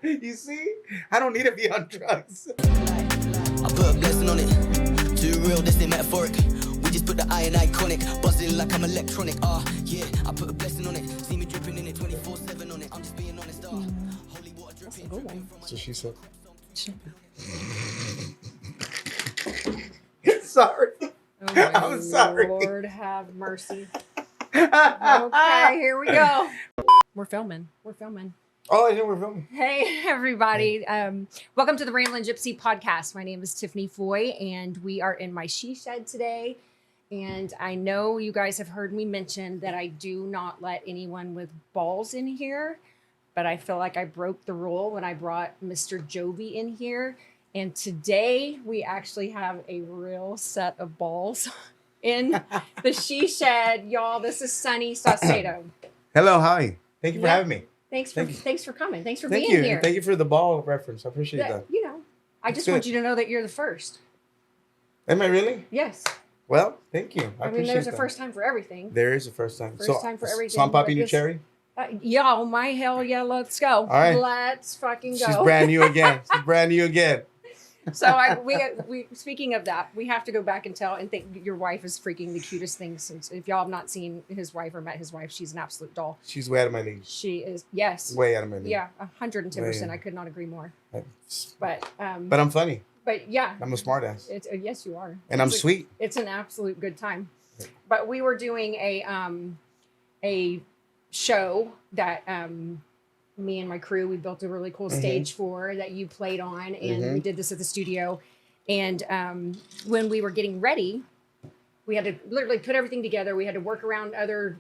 You see? I don't need to be on drugs. I put a blessing on it. Too real, this ain't metaphoric. We just put the iron iconic. Buzzing like I'm electronic. Yeah, I put a blessing on it. See me dripping in it 24/7 on it. I'm just being honest. Holy water dripping. That's what she said. Sorry. Oh my I'm sorry. Lord have mercy. Okay, here we go. We're filming. Oh, I know we're filming. Hey, everybody. Welcome to the Ramblin' Gypsy podcast. My name is Tiffany Foy, and we are in my she shed today. And I know you guys have heard me mention that I do not let anyone with balls in here, but I feel like I broke the rule when I brought Mr. Jovi in here. And today we actually have a real set of balls in the she shed. Y'all, this is Sunny Sauceda. Hello, hi. Thank you for having me. Thanks for coming. Thanks for Thank being you. here. Thank you for the ball reference. I appreciate that. You know, I just good. want you to know that you're the first. Am I really? Yes. Well, thank you. I I mean, appreciate there's a that. first time for everything. There is a first time. First time for everything. So I'm popping but your this- cherry? Yeah, oh my hell yeah, let's go. All right. Let's fucking go. She's brand new again. She's brand new again. So we speaking of that, we have to go back and think your wife is freaking the cutest thing since. If y'all have not seen his wife or met his wife, she's an absolute doll. She's way out of my league. She is, yes. Way out of my league. Yeah, 110%. Way. I could not agree more. But But I'm funny. yeah, I'm a smart ass. it's yes you are. And I'm It's a- sweet. It's an absolute good time. But we were doing a show that me and my crew, we built a really cool stage for that you played on, and we did this at the studio. And when we were getting ready, we had to literally put everything together. We had to work around other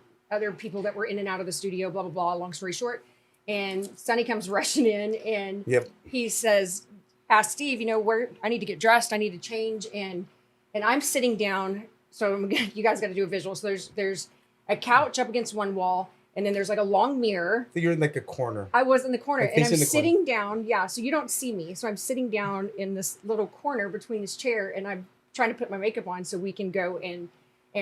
people that were in and out of the studio, blah, blah, blah, long story short. And Sonny comes rushing in and he says, ask Steve, where I need to get dressed. I need to change. And I'm sitting down. So you guys got to do a visual. So there's a couch up against one wall. And then there's like a long mirror. So you're in like a corner. I was in the corner, and I'm sitting corner. down. Yeah, so you don't see me. So I'm sitting down in this little corner between this chair, and I'm trying to put my makeup on so we can go and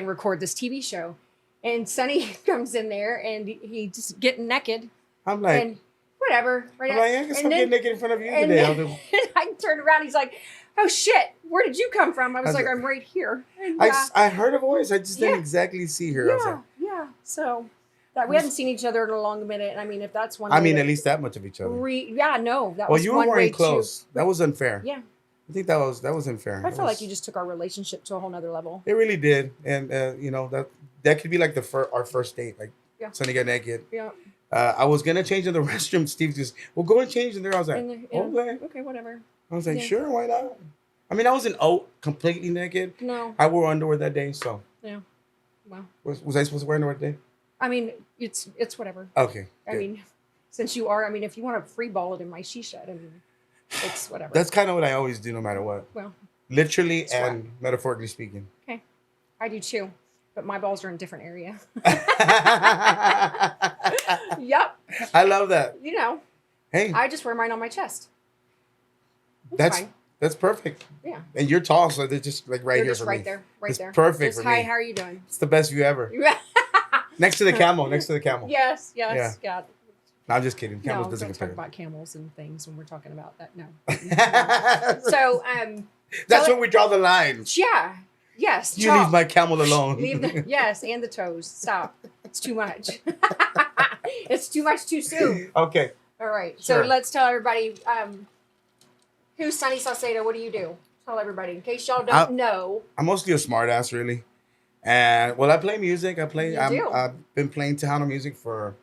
record this TV show. And Sonny comes in there, and he just getting naked. I'm like, and whatever. Right. I'm like, I guess I'm getting naked in front of you and today. then I turned around. He's like, "Oh shit, where did you come from?" I was like, "I'm right here." And, I heard a voice. I just didn't exactly see her. I was like, yeah. So. That we hadn't seen each other in a long minute. I mean, if that's one. I mean, at least that much of each other. That well, was you were one wearing way clothes. That was unfair. Yeah. I think that was unfair. I feel like you just took our relationship to a whole nother level. It really did, and that could be like our first date. Like, Sonny got naked. Yeah. I was gonna change in the restroom. Steve just, well, go and change in there. I was like, okay, whatever. I was like, sure, why not? I mean, I wasn't completely naked. No. I wore underwear that day, so. Yeah. Well. Was I supposed to wear underwear that day? I mean, it's whatever. Okay. I mean, since you are, if you want to free ball it in my she shed, I mean, it's whatever. That's kind of what I always do, no matter what. Well. Literally and metaphorically speaking. Okay. I do too, but my balls are in a different area. Yep. I love that. Hey. I just wear mine on my chest. That's fine. That's perfect. Yeah. And you're tall, so they're just like right they're here just for right me. there, right it's there. Perfect just, for me. Hi, how are you doing? It's the best view ever. Next to the camel. Yes. Yeah. No, I'm just kidding. Camels no, doesn't don't compare. talk about camels and things when we're talking about that. No. So, that's when we draw the line. Yeah. Yes. You leave my camel alone. Yes, and the toes. Stop. It's too much. It's too much too soon. Okay. All right. Sure. So let's tell everybody who's Sunny Sauceda. What do you do? Tell everybody in case y'all don't know. I'm mostly a smart ass, really. And I play music. I've been playing Tejano music for,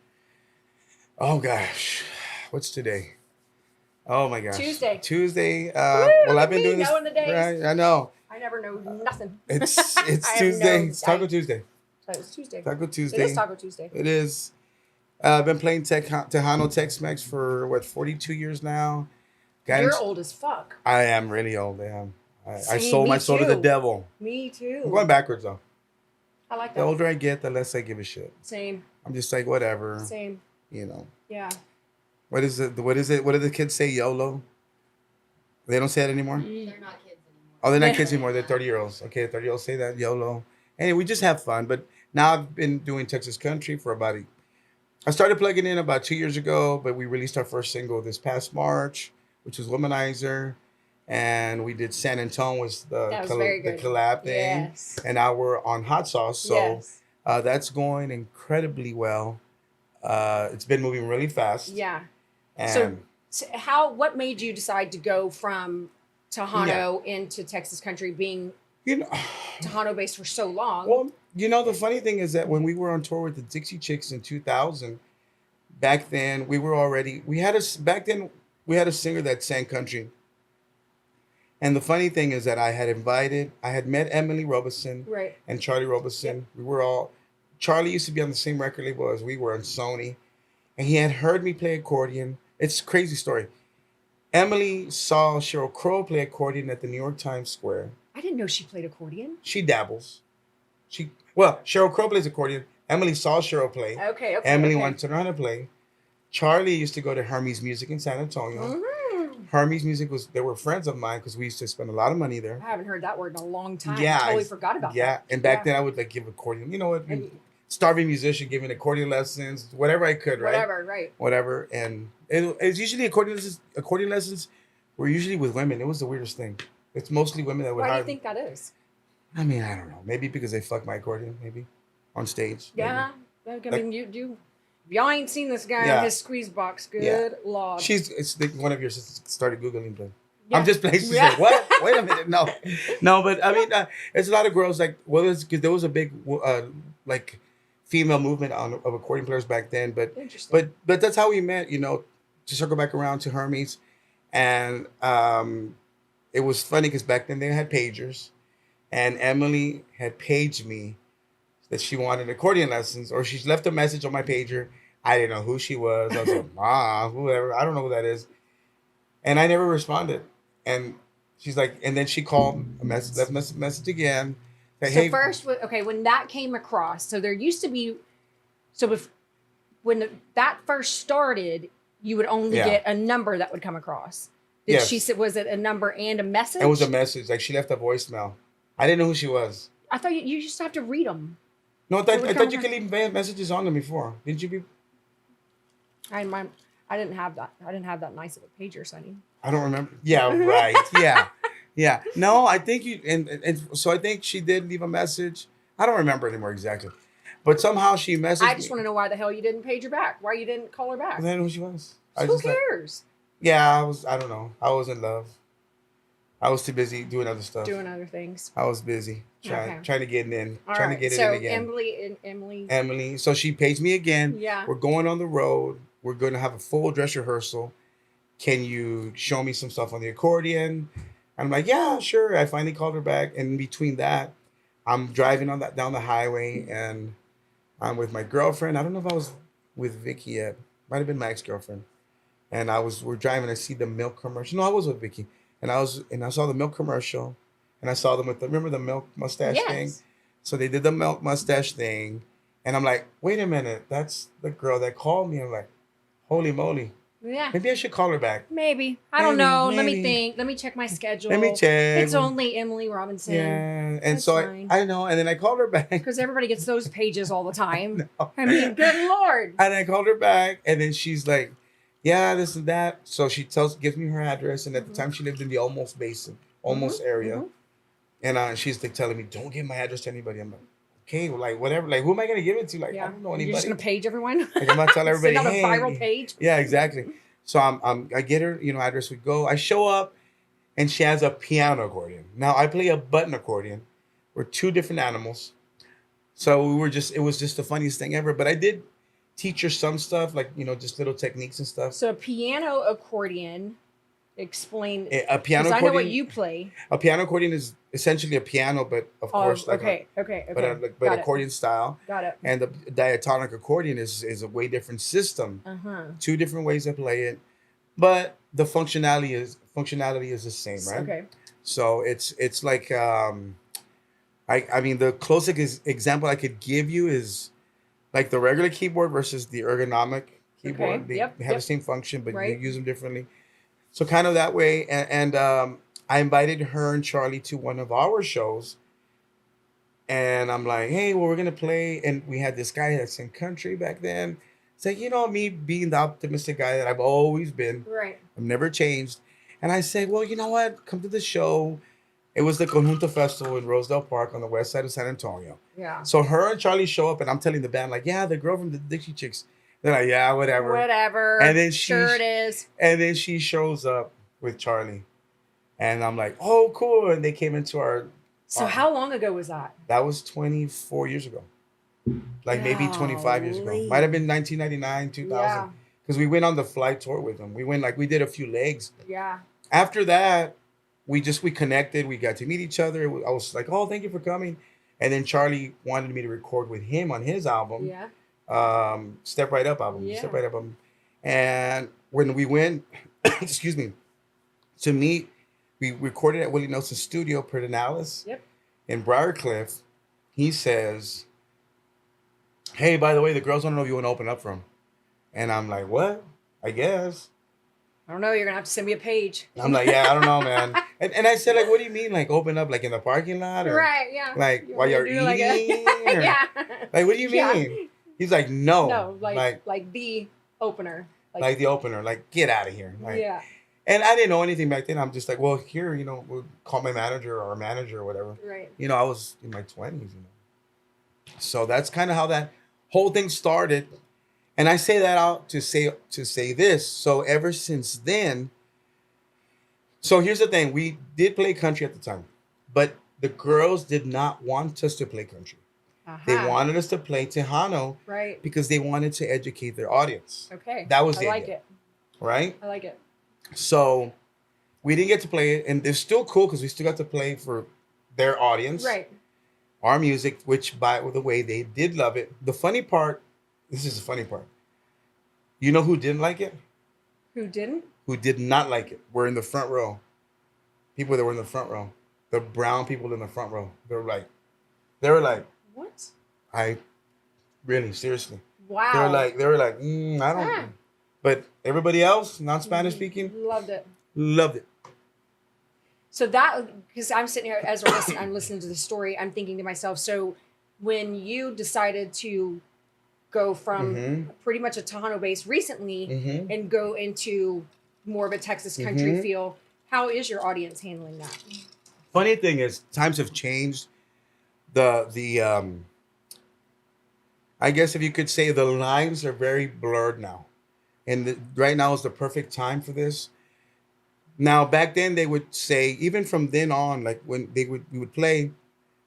oh gosh, what's today? Oh my gosh. Tuesday. I've been doing this. Knowing the days. Right, I know. I never know nothing. It's Tuesday. It's Taco Tuesday. So it's Tuesday. Taco Tuesday. It is Taco Tuesday. It is. I've been playing Tejano Tex-Mex for 42 years now. You're old as fuck. I am really old. I am. I sold my soul to the devil. Me too. I'm going backwards though. I like that. The older I get, the less I give a shit. Same. I'm just like, whatever. Same. Yeah. What is it? What do the kids say? YOLO? They don't say it anymore? They're not kids anymore. Oh, they're not kids anymore. They're 30-year-olds. Okay, 30-year-olds say that, YOLO. Anyway, we just have fun. But now I've been doing Texas country for about I started plugging in about 2 years ago, but we released our first single this past March, which was Womanizer. And we did San Antonio was That was very the good. collab thing. Yes. And now we're on Hot Sauce. So Yes. that's going incredibly well. It's been moving really fast. Yeah. And So what made you decide to go from Tejano into Texas country, being you know, Tejano based for so long? well, the funny thing is that when we were on tour with the Dixie Chicks in 2000, back then we had a singer that sang country. And the funny thing is that I had met Emily Robeson Right. and Charlie Robeson. Yep. Charlie used to be on the same record label as we were on Sony. And he had heard me play accordion. It's a crazy story. Emily saw Sheryl Crow play accordion at the New York Times Square. I didn't know she played accordion. She dabbles. Sheryl Crow plays accordion. Emily saw Sheryl play. Okay. Emily wanted to learn how to play. Charlie used to go to Hermes Music in San Antonio. Mm-hmm. Hermes Music they were friends of mine because we used to spend a lot of money there. I haven't heard that word in a long time. Yeah, I totally forgot about that. Yeah, and back then I would give accordion. You know what? Starving musician, giving accordion lessons, whatever I could, right? Whatever. And it's usually accordion lessons were usually with women. It was the weirdest thing. It's mostly women that would hire. Why do you think that is? I mean, I don't know. Maybe because they fuck my accordion, maybe on stage. Yeah. Maybe. I mean, you. If y'all ain't seen this guy in his squeeze box, good Lord. One of your sisters started Googling them. Yeah. I'm just playing. She's like, what? Wait a minute. No, but I mean, it's a lot of girls because there was a big female movement of accordion players back then. But that's how we met. To circle back around to Hermes, and it was funny because back then they had pagers, and Emily had paged me that she wanted accordion lessons, or she's left a message on my pager. I didn't know who she was. I was like, whoever. I don't know who that is. And I never responded. And she's like, and then she called, left a message again. First, when that came across, so there used to be, when that first started, you would only get a number that would come across. She said, was it a number and a message? It was a message. She left a voicemail. I didn't know who she was. I thought you used to have to read them. No, I thought you could leave messages on them before. Didn't you be? I didn't have that. I didn't have that nice of a pager, Sonny. I don't remember. Yeah, right. Yeah. No, I think you and so I think she did leave a message. I don't remember anymore exactly, but somehow she messaged me. I just want to know why the hell you didn't page her back. Why you didn't call her back? I didn't know who she was. Who cares? I don't know. I was in love. I was too busy doing other stuff. Doing other things. I was busy trying to get it in. All trying right. to get it so in again. Emily. So she paged me again. Yeah. We're going on the road. We're going to have a full dress rehearsal. Can you show me some stuff on the accordion? I'm like, yeah, sure. I finally called her back. And in between that, I'm driving down the highway, and I'm with my girlfriend. I don't know if I was with Vicky yet. Might have been my ex-girlfriend. And we're driving. I see the milk commercial. No, I was with Vicky. And I saw the milk commercial, and I saw them remember the milk mustache thing? So they did the milk mustache thing, and I'm like, wait a minute, that's the girl that called me. I'm like, holy moly. Yeah. Maybe I should call her back. Maybe. I don't know. Maybe. Let me think. Let me check my schedule. Let me check. It's only Emily Robinson. Yeah. And that's so fine. I know, and then I called her back. Because everybody gets those pages all the time. No. I mean, good Lord. And I called her back, and then she's like, yeah, this and that. So she gives me her address, and at the time she lived in the Almost Basin, area. Mm-hmm. And she's telling me, don't give my address to anybody. I'm like, okay, well, whatever. Who am I going to give it to? I don't know anybody. You're just going to page everyone? I'm going to tell everybody, Send out a viral page? Yeah, exactly. So I get her, address. We go. I show up, and she has a piano accordion. Now, I play a button accordion. We're two different animals. So it was just the funniest thing ever. But I did teach her some stuff, just little techniques and stuff. So a piano accordion, explain. A piano accordion. I know what you play. A piano accordion is essentially a piano, but of course, okay. But accordion style. Got it. And the diatonic accordion is a way different system. Two different ways to play it, but the functionality is the same, right? Okay. So it's like I mean the closest example I could give you is like the regular keyboard versus the ergonomic keyboard. Okay. They have the same function, but you use them differently. So kind of that way. And I invited her and Charlie to one of our shows. And I'm like, hey, well, we're going to play. And we had this guy that sang country back then. It's like, me being the optimistic guy that I've always been. Right. I've never changed. And I said, well, you know what? Come to the show. It was the Conjunto Festival in Rosedale Park on the west side of San Antonio. Yeah. So her and Charlie show up, and I'm telling the band, like, yeah, the girl from the Dixie Chicks. They're like, yeah, whatever. And then sure it is. And then she shows up with Charlie. And I'm like, oh, cool. And they came into our... So how long ago was that? That was 24 years ago. Like maybe 25 years ago. Might have been 1999, 2000. Because we went on the flight tour with them. We did a few legs. Yeah. After that, we connected. We got to meet each other. I was like, oh, thank you for coming. And then Charlie wanted me to record with him on his album. Yeah. Step Right Up album. Yeah. Step Right Up album. And when we went, excuse me, to meet, we recorded at Willie Nelson's studio, Pedernales. Yep. In Briarcliff. He says, hey, by the way, the girls want to know if you want to open up for them. And I'm like, what? I guess. I don't know. You're going to have to send me a page. I'm like, yeah, I don't know, man. And I said, like, what do you mean? Like, open up, like, in the parking lot? Or, right, yeah. Like, while you're eating? Like yeah. Like, what do you mean? He's like, no. No, like the opener. Like the opener. Like, get out of here. Like, yeah. And I didn't know anything back then. I'm just like, well, here, we'll call my manager or manager or whatever. Right. I was in my 20s, So that's kind of how that whole thing started. And I say that out to say this. So ever since then, so here's the thing. We did play country at the time, but the girls did not want us to play country. Uh-huh. They wanted us to play Tejano. Right. Because they wanted to educate their audience. Okay. That was the idea. idea. Right? I like it. So we didn't get to play it, and it's still cool because we still got to play for their audience. Right. Our music, which by the way, they did love it. The funny part, this is the funny part. You know who didn't like it? Who didn't? Who did not like it? Were in the front row. People that were in the front row. The brown people in the front row. They were like, what? Really, seriously. Wow. They were like, I don't. But everybody else, non-Spanish speaking, loved it. Loved it. So that, because I'm sitting here as I'm listening to the story, I'm thinking to myself, so when you decided to go from pretty much a Tejano base recently and go into more of a Texas country feel, how is your audience handling that? Funny thing is, times have changed. I guess if you could say the lines are very blurred now. And right now is the perfect time for this. Now, back then they would say, even from then on, like when we would play,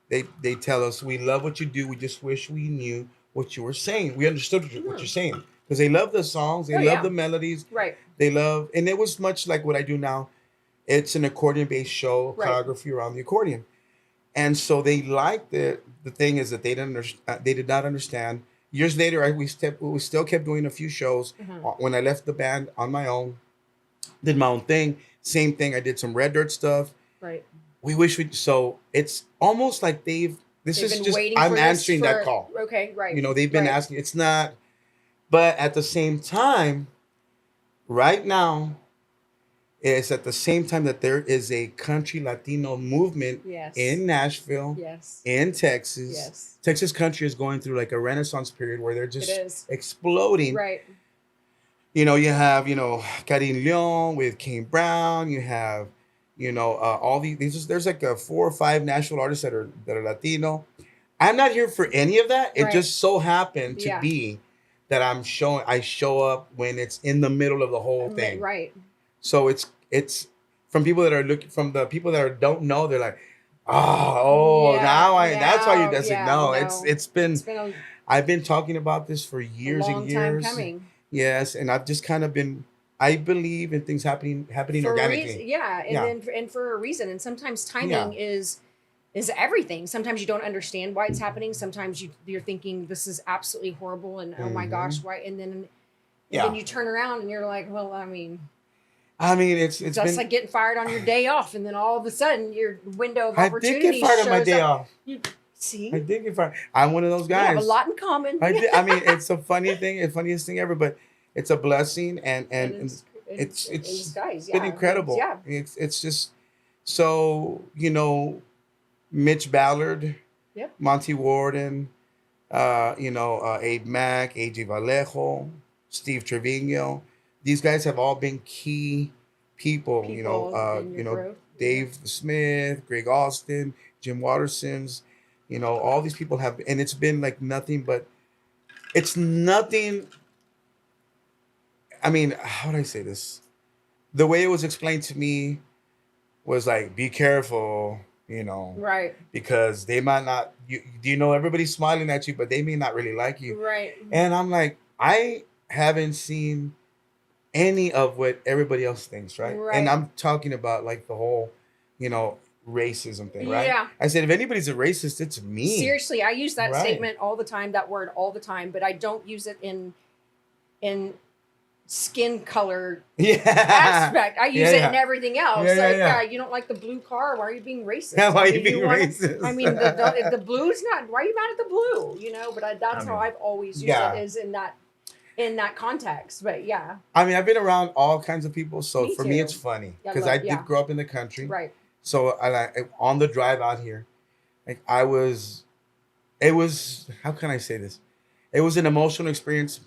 they tell us, we love what you do. We just wish we knew what you were saying. We understood what you're saying. Because they love the songs. They love the melodies. Right. They love, and it was much like what I do now. It's an accordion-based show, choreography around the accordion. And so they liked it. The thing is that they did not understand. Years later, we still kept doing a few shows. When I left the band on my own, did my own thing. Same thing. I did some Red Dirt stuff. Right. So it's almost like I'm answering that call. Okay, right. They've been asking. It's not, but at the same time, right now, it's at the same time that there is a country Latino movement in Nashville, in Texas. Yes. Texas country is going through like a renaissance period where they're just exploding. Right. You have, Karin Leon with Kane Brown. You have, all these. There's like 4 or 5 national artists that are Latino. I'm not here for any of that. It just so happened to be that I show up when it's in the middle of the whole thing. Right. So it's from people that are looking, from the people that don't know, they're like, that's why you does it. No, it's been I've been talking about this for years and years. Time coming. Yes, and I've just kind of been, I believe in things happening for organically. And for a reason. And sometimes timing is everything. Sometimes you don't understand why it's happening. Sometimes you're thinking this is absolutely horrible and oh my gosh, why? And then you turn around and you're like, well, I mean, it's just been like getting fired on your day off, and then all of a sudden your window of opportunity. I did get fired on my day off. See, I did get fired. I'm one of those guys. We have a lot in common. It's a funny thing, the funniest thing ever, but it's a blessing, and it's been incredible. Yeah, it's just so Mitch Ballard, Monty Warden, Abe Mack, AJ Vallejo, Steve Trevino. These guys have all been key people. Dave Smith, Greg Austin, Jim Watterson's. All these people have, and it's been like nothing but. It's nothing. I mean, how would I say this? The way it was explained to me was like, be careful, Right. because they might not, everybody's smiling at you, but they may not really like you. Right. And I'm like, I haven't seen any of what everybody else thinks, right? And I'm talking about like the whole, racism thing, right? Yeah. I said, if anybody's a racist, it's me. Seriously, I use that statement all the time, that word all the time, but I don't use it in skin color aspect. I use it in everything else. You don't like the blue car, why are you being racist? Yeah, why are you being racist? I mean, the blue's not, why are you mad at the blue? But that's how I've always used it, is in that context. But yeah. I mean, I've been around all kinds of people, so for me it's funny because I did grow up in the country. Right. So on the drive out here, like it was, how can I say this? It was an emotional experience.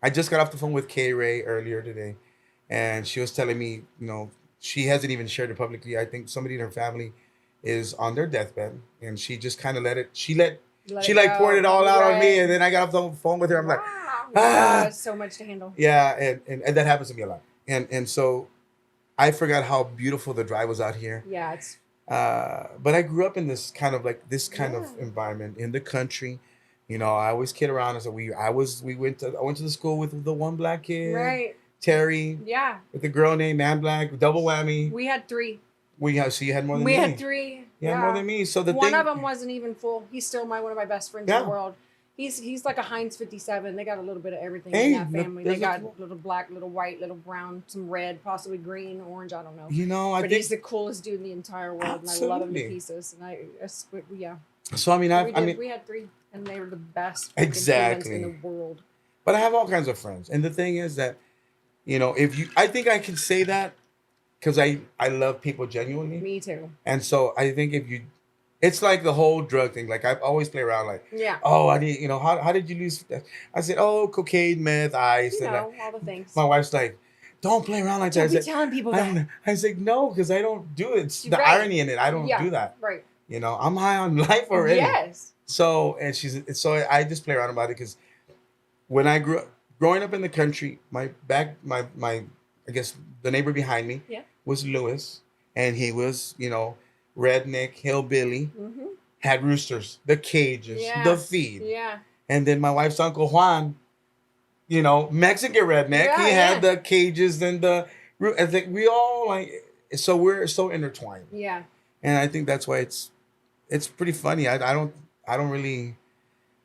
I just got off the phone with Kay Ray earlier today, and she was telling me, she hasn't even shared it publicly. I think somebody in her family is on their deathbed, and she just kind of poured it all out on me, and then I got off the phone with her. I'm like, that's so much to handle. Yeah, and that happens to me a lot, and so I forgot how beautiful the drive was out here. Yeah, it's. But I grew up in this kind of environment in the country. I always kid around. I said I went to the school with the one black kid, right? Terry, yeah, with the girl named Man Black, double whammy. We had 3. So you had more than me. We had 3. You had more than me. So one of them wasn't even full. He's still one of my best friends in the world. He's like a Heinz 57. They got a little bit of everything in that family. They got little black, little white, little brown, some red, possibly green, orange. I don't know. But he's the coolest dude in the entire world, and I love him to pieces. And yeah. So I mean, we had 3, and they were the best humans in the world. But I have all kinds of friends, and the thing is that, I think I can say that because I love people genuinely. Me too. And so I think it's like the whole drug thing. Like I always play around like, I need, how did you lose? I said, cocaine, meth, ice. All the things. My wife's like, don't play around like that. Don't be telling people that. I said, no, because I don't do it. It's the irony in it. I don't do that. Right. I'm high on life already. Yes. So, I just play around about it because when I growing up in the country, I guess the neighbor behind me was Lewis, and he was, redneck, hillbilly, had roosters, the cages, the feed. Yeah. And then my wife's Uncle Juan, Mexican redneck, he had the cages and the, I think we all so we're so intertwined. Yeah. And I think that's why it's pretty funny. I don't really,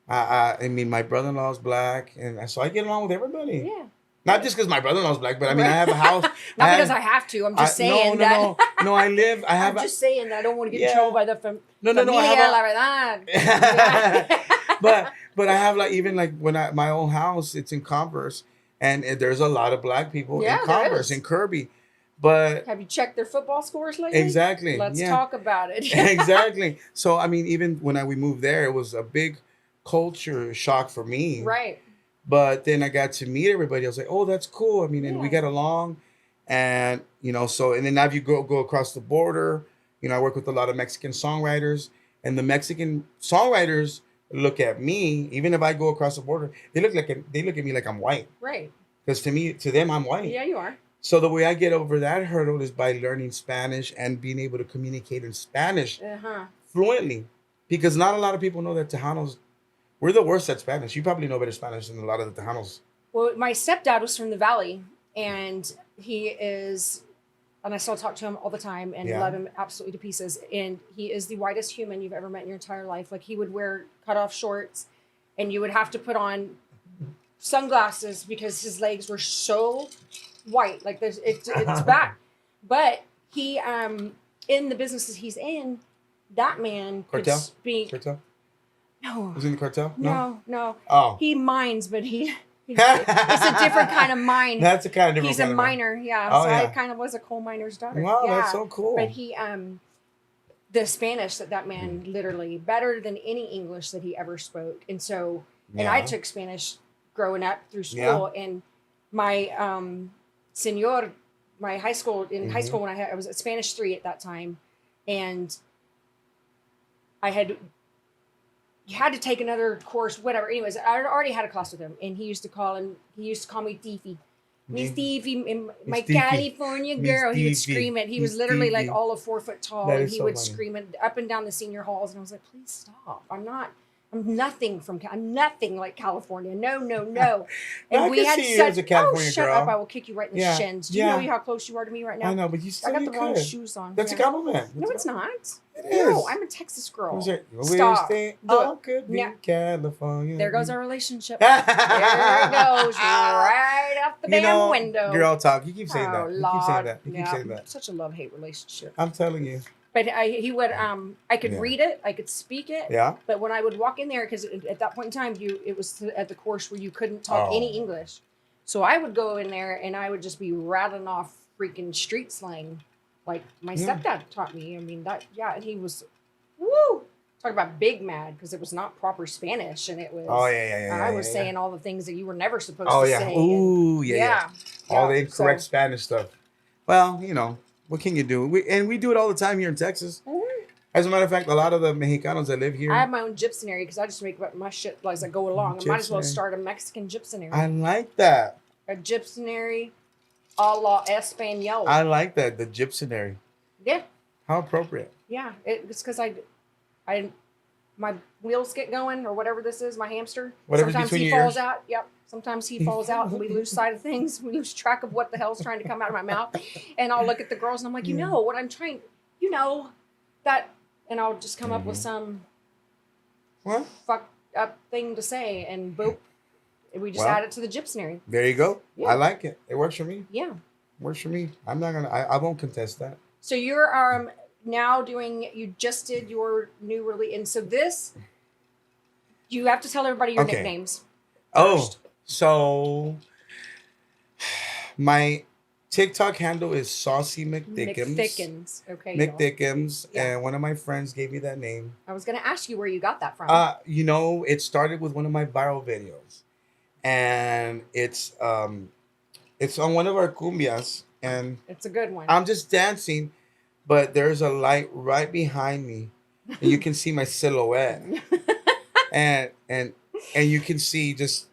I mean, my brother-in-law is black, and so I get along with everybody. Yeah. Not just because my brother-in-law's black, but I mean, I have a house. Not because I have to. I'm just saying that. No, I'm just saying that I don't want to get in trouble by the But I have even when my own house, it's in Converse, and there's a lot of black people in Converse, in Kirby. But have you checked their football scores lately? Exactly. Let's talk about it. Exactly. So I mean, even when we moved there, it was a big culture shock for me. Right. But then I got to meet everybody. I was like, oh, that's cool. I mean, and we got along, and and then now if you go across the border, I work with a lot of Mexican songwriters, and the Mexican songwriters look at me. Even if I go across the border, they look at me like I'm white. Right. Because to them, I'm white. Yeah, you are. So the way I get over that hurdle is by learning Spanish and being able to communicate in Spanish fluently. Because not a lot of people know that Tejanos, we're the worst at Spanish. You probably know better Spanish than a lot of the Tejanos. Well, my stepdad was from the Valley, and he is, and I still talk to him all the time and love him absolutely to pieces. And he is the whitest human you've ever met in your entire life. Like, he would wear cutoff shorts, and you would have to put on sunglasses because his legs were so white. Like, it's bad. But he, in the businesses he's in, that man could speak. Cartel? No. Was he in the cartel? No. Oh. He mines, but it's a different kind of mine. That's a kind of different He's kind a of miner, yeah. Oh, so yeah. I kind of was a coal miner's daughter. Wow, that's so cool. But he, the Spanish that man literally, better than any English that he ever spoke. And so, and I took Spanish growing up through school, and my senor, my high school high school when I was at Spanish 3 at that time, and you had to take another course, whatever. Anyways, I already had a class with him, and he used to call me Tiffy. Miss Tiffy, my California girl. He would scream it. He was literally like all of 4 foot tall, and he would scream it up and down the senior halls. And I was like, please stop. I'm nothing like California. No. And we had such. Shut up! I will kick you right in the shins. Do you know how close you are to me right now? I know, but I got the wrong shoes on. That's a compliment. No, it's not. It is. No, I'm a Texas girl. Stop. Could be California. There goes our relationship. There it goes, right out the damn window. Girl talk. You keep saying that. You keep saying that. Such a love-hate relationship. I'm telling you. But he would, I could read it, I could speak it. Yeah. But when I would walk in there, because at that point in time, it was at the course where you couldn't talk any English. So I would go in there and I would just be rattling off freaking street slang. Like my stepdad taught me. I mean, and he was, talk about big mad, because it was not proper Spanish. And it was, I was saying all the things that you were never supposed to say. Ooh, yeah. All the incorrect Spanish stuff. Well, what can you do? We do it all the time here in Texas. As a matter of fact, a lot of the Mexicanos that live here. I have my own gypsy because I just make up my shit as I go along. I might as well start a Mexican gypsy. I like that. A gypsy a la Espanol. I like that, the gypsy. Yeah. How appropriate. Yeah, it's because my wheels get going, or whatever this is, my hamster. Whatever's sometimes between he your falls ears. out. Yep. Sometimes he falls out and we lose sight of things. We lose track of what the hell's trying to come out of my mouth. And I'll look at the girls and I'm like, what I'm trying, that, and I'll just come up with some fucked up thing to say, and boop, we just add it to the gypsy. There you go. Yeah. I like it. It works for me. Yeah. Works for me. I'm not gonna. I won't contest that. So you're now doing. You just did your new release, and so this. You have to tell everybody your nicknames. First. So my TikTok handle is Saucy McDickens. McDickens. Okay. McDickens, and one of my friends gave me that name. I was gonna ask you where you got that from. It started with one of my viral videos, and it's on one of our cumbias, and it's a good one. I'm just dancing, but there's a light right behind me, and you can see my silhouette, and you can see just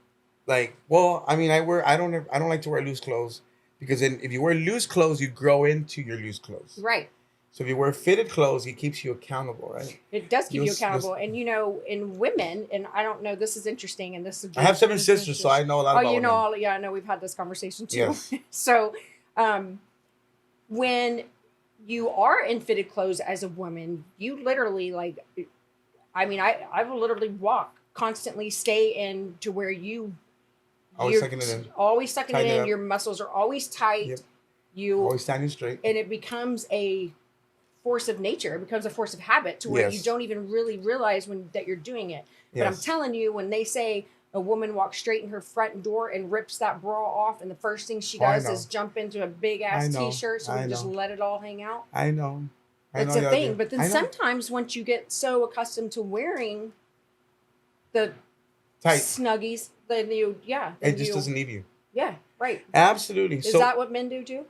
like, I don't like to wear loose clothes, because then if you wear loose clothes, you grow into your loose clothes. Right. So if you wear fitted clothes, it keeps you accountable, right? It does keep you accountable. And, in women, and I don't know, this is interesting. And this is. I have 7 sisters, so I know a lot about women. I know we've had this conversation too. Yes. So when you are in fitted clothes as a woman, you literally I will literally walk, constantly stay in to where always sucking it in. Always sucking it in. Your muscles are always tight. Yep. You always standing straight. And it becomes a force of nature. It becomes a force of habit to where you don't even really realize that you're doing it. But I'm telling you, when they say a woman walks straight in her front door and rips that bra off, and the first thing she does is jump into a big ass t-shirt, so we just let it all hang out. I know. It's a thing. But then sometimes once you get so accustomed to wearing the tight snuggies, then it just doesn't leave you. Yeah, right. Absolutely. Is that what men do too?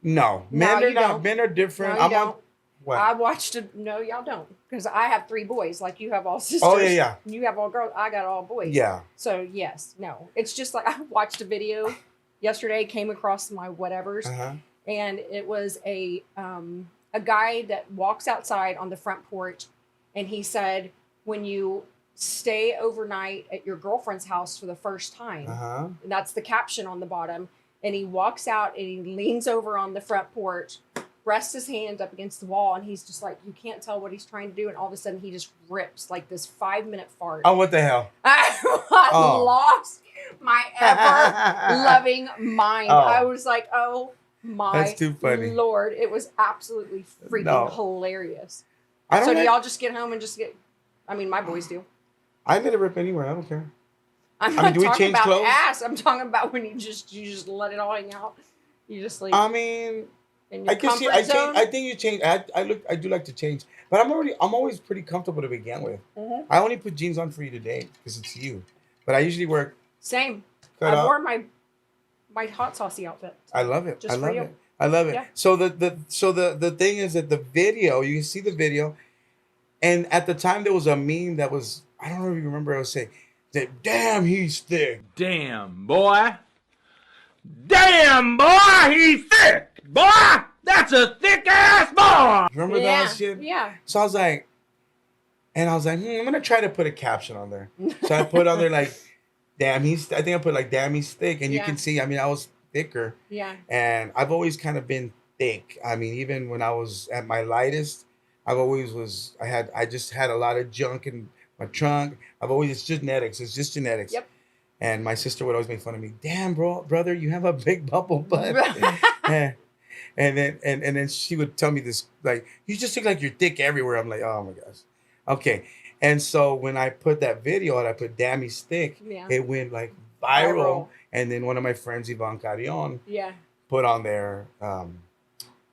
No, men are not. Men are different. No, you don't. What? I watched it. No, y'all don't, because I have 3 boys. Like you have all sisters. Oh yeah. You have all girls. I got all boys. Yeah. So yes, no. It's just like I watched a video yesterday. Came across my whatevers, and it was a guy that walks outside on the front porch, and he said, when you stay overnight at your girlfriend's house for the first time, and that's the caption on the bottom. And he walks out and he leans over on the front porch, rests his hand up against the wall, and he's just like, you can't tell what he's trying to do. And all of a sudden he just rips like this 5-minute fart. Oh, what the hell? I lost my ever loving mind. I was like, oh my That's too funny. Lord. It was absolutely freaking hilarious. So do y'all just get home and just get, my boys do. I let it rip anywhere. I don't care. I'm not talking about clothes? Ass. I'm talking about when you just let it all hang out. You just leave. In your comfort zone. I think you change. I do like to change, but I'm always pretty comfortable to begin with. I only put jeans on for you today because it's you, but I usually wear. Same. I wore my hot saucy outfit. I love it. Just I love for you. it. I love it. Yeah. So the thing is that the video, you can see the video, and at the time there was a meme that was, I don't know if you remember, I was saying that, damn, he's thick. Damn, boy. Damn, boy, he's thick. Boy, that's a thick ass boy. Remember that shit? Yeah. So I was like, I'm gonna try to put a caption on there. So I put on there like, damn, I think I put like, damn, he's thick, and you can see, I mean, I was thicker. Yeah. And I've always kind of been thick. I mean, even when I was at my lightest, I just had a lot of junk in my trunk. It's genetics. It's just genetics. Yep. And my sister would always make fun of me. Damn, brother, you have a big bubble butt. and then she would tell me this, like, you just look like you're thick everywhere. I'm like, oh my gosh. Okay. And so when I put that video out, I put damn, he's thick. Yeah. It went like viral. And then one of my friends, Yvonne Carrion, put on there,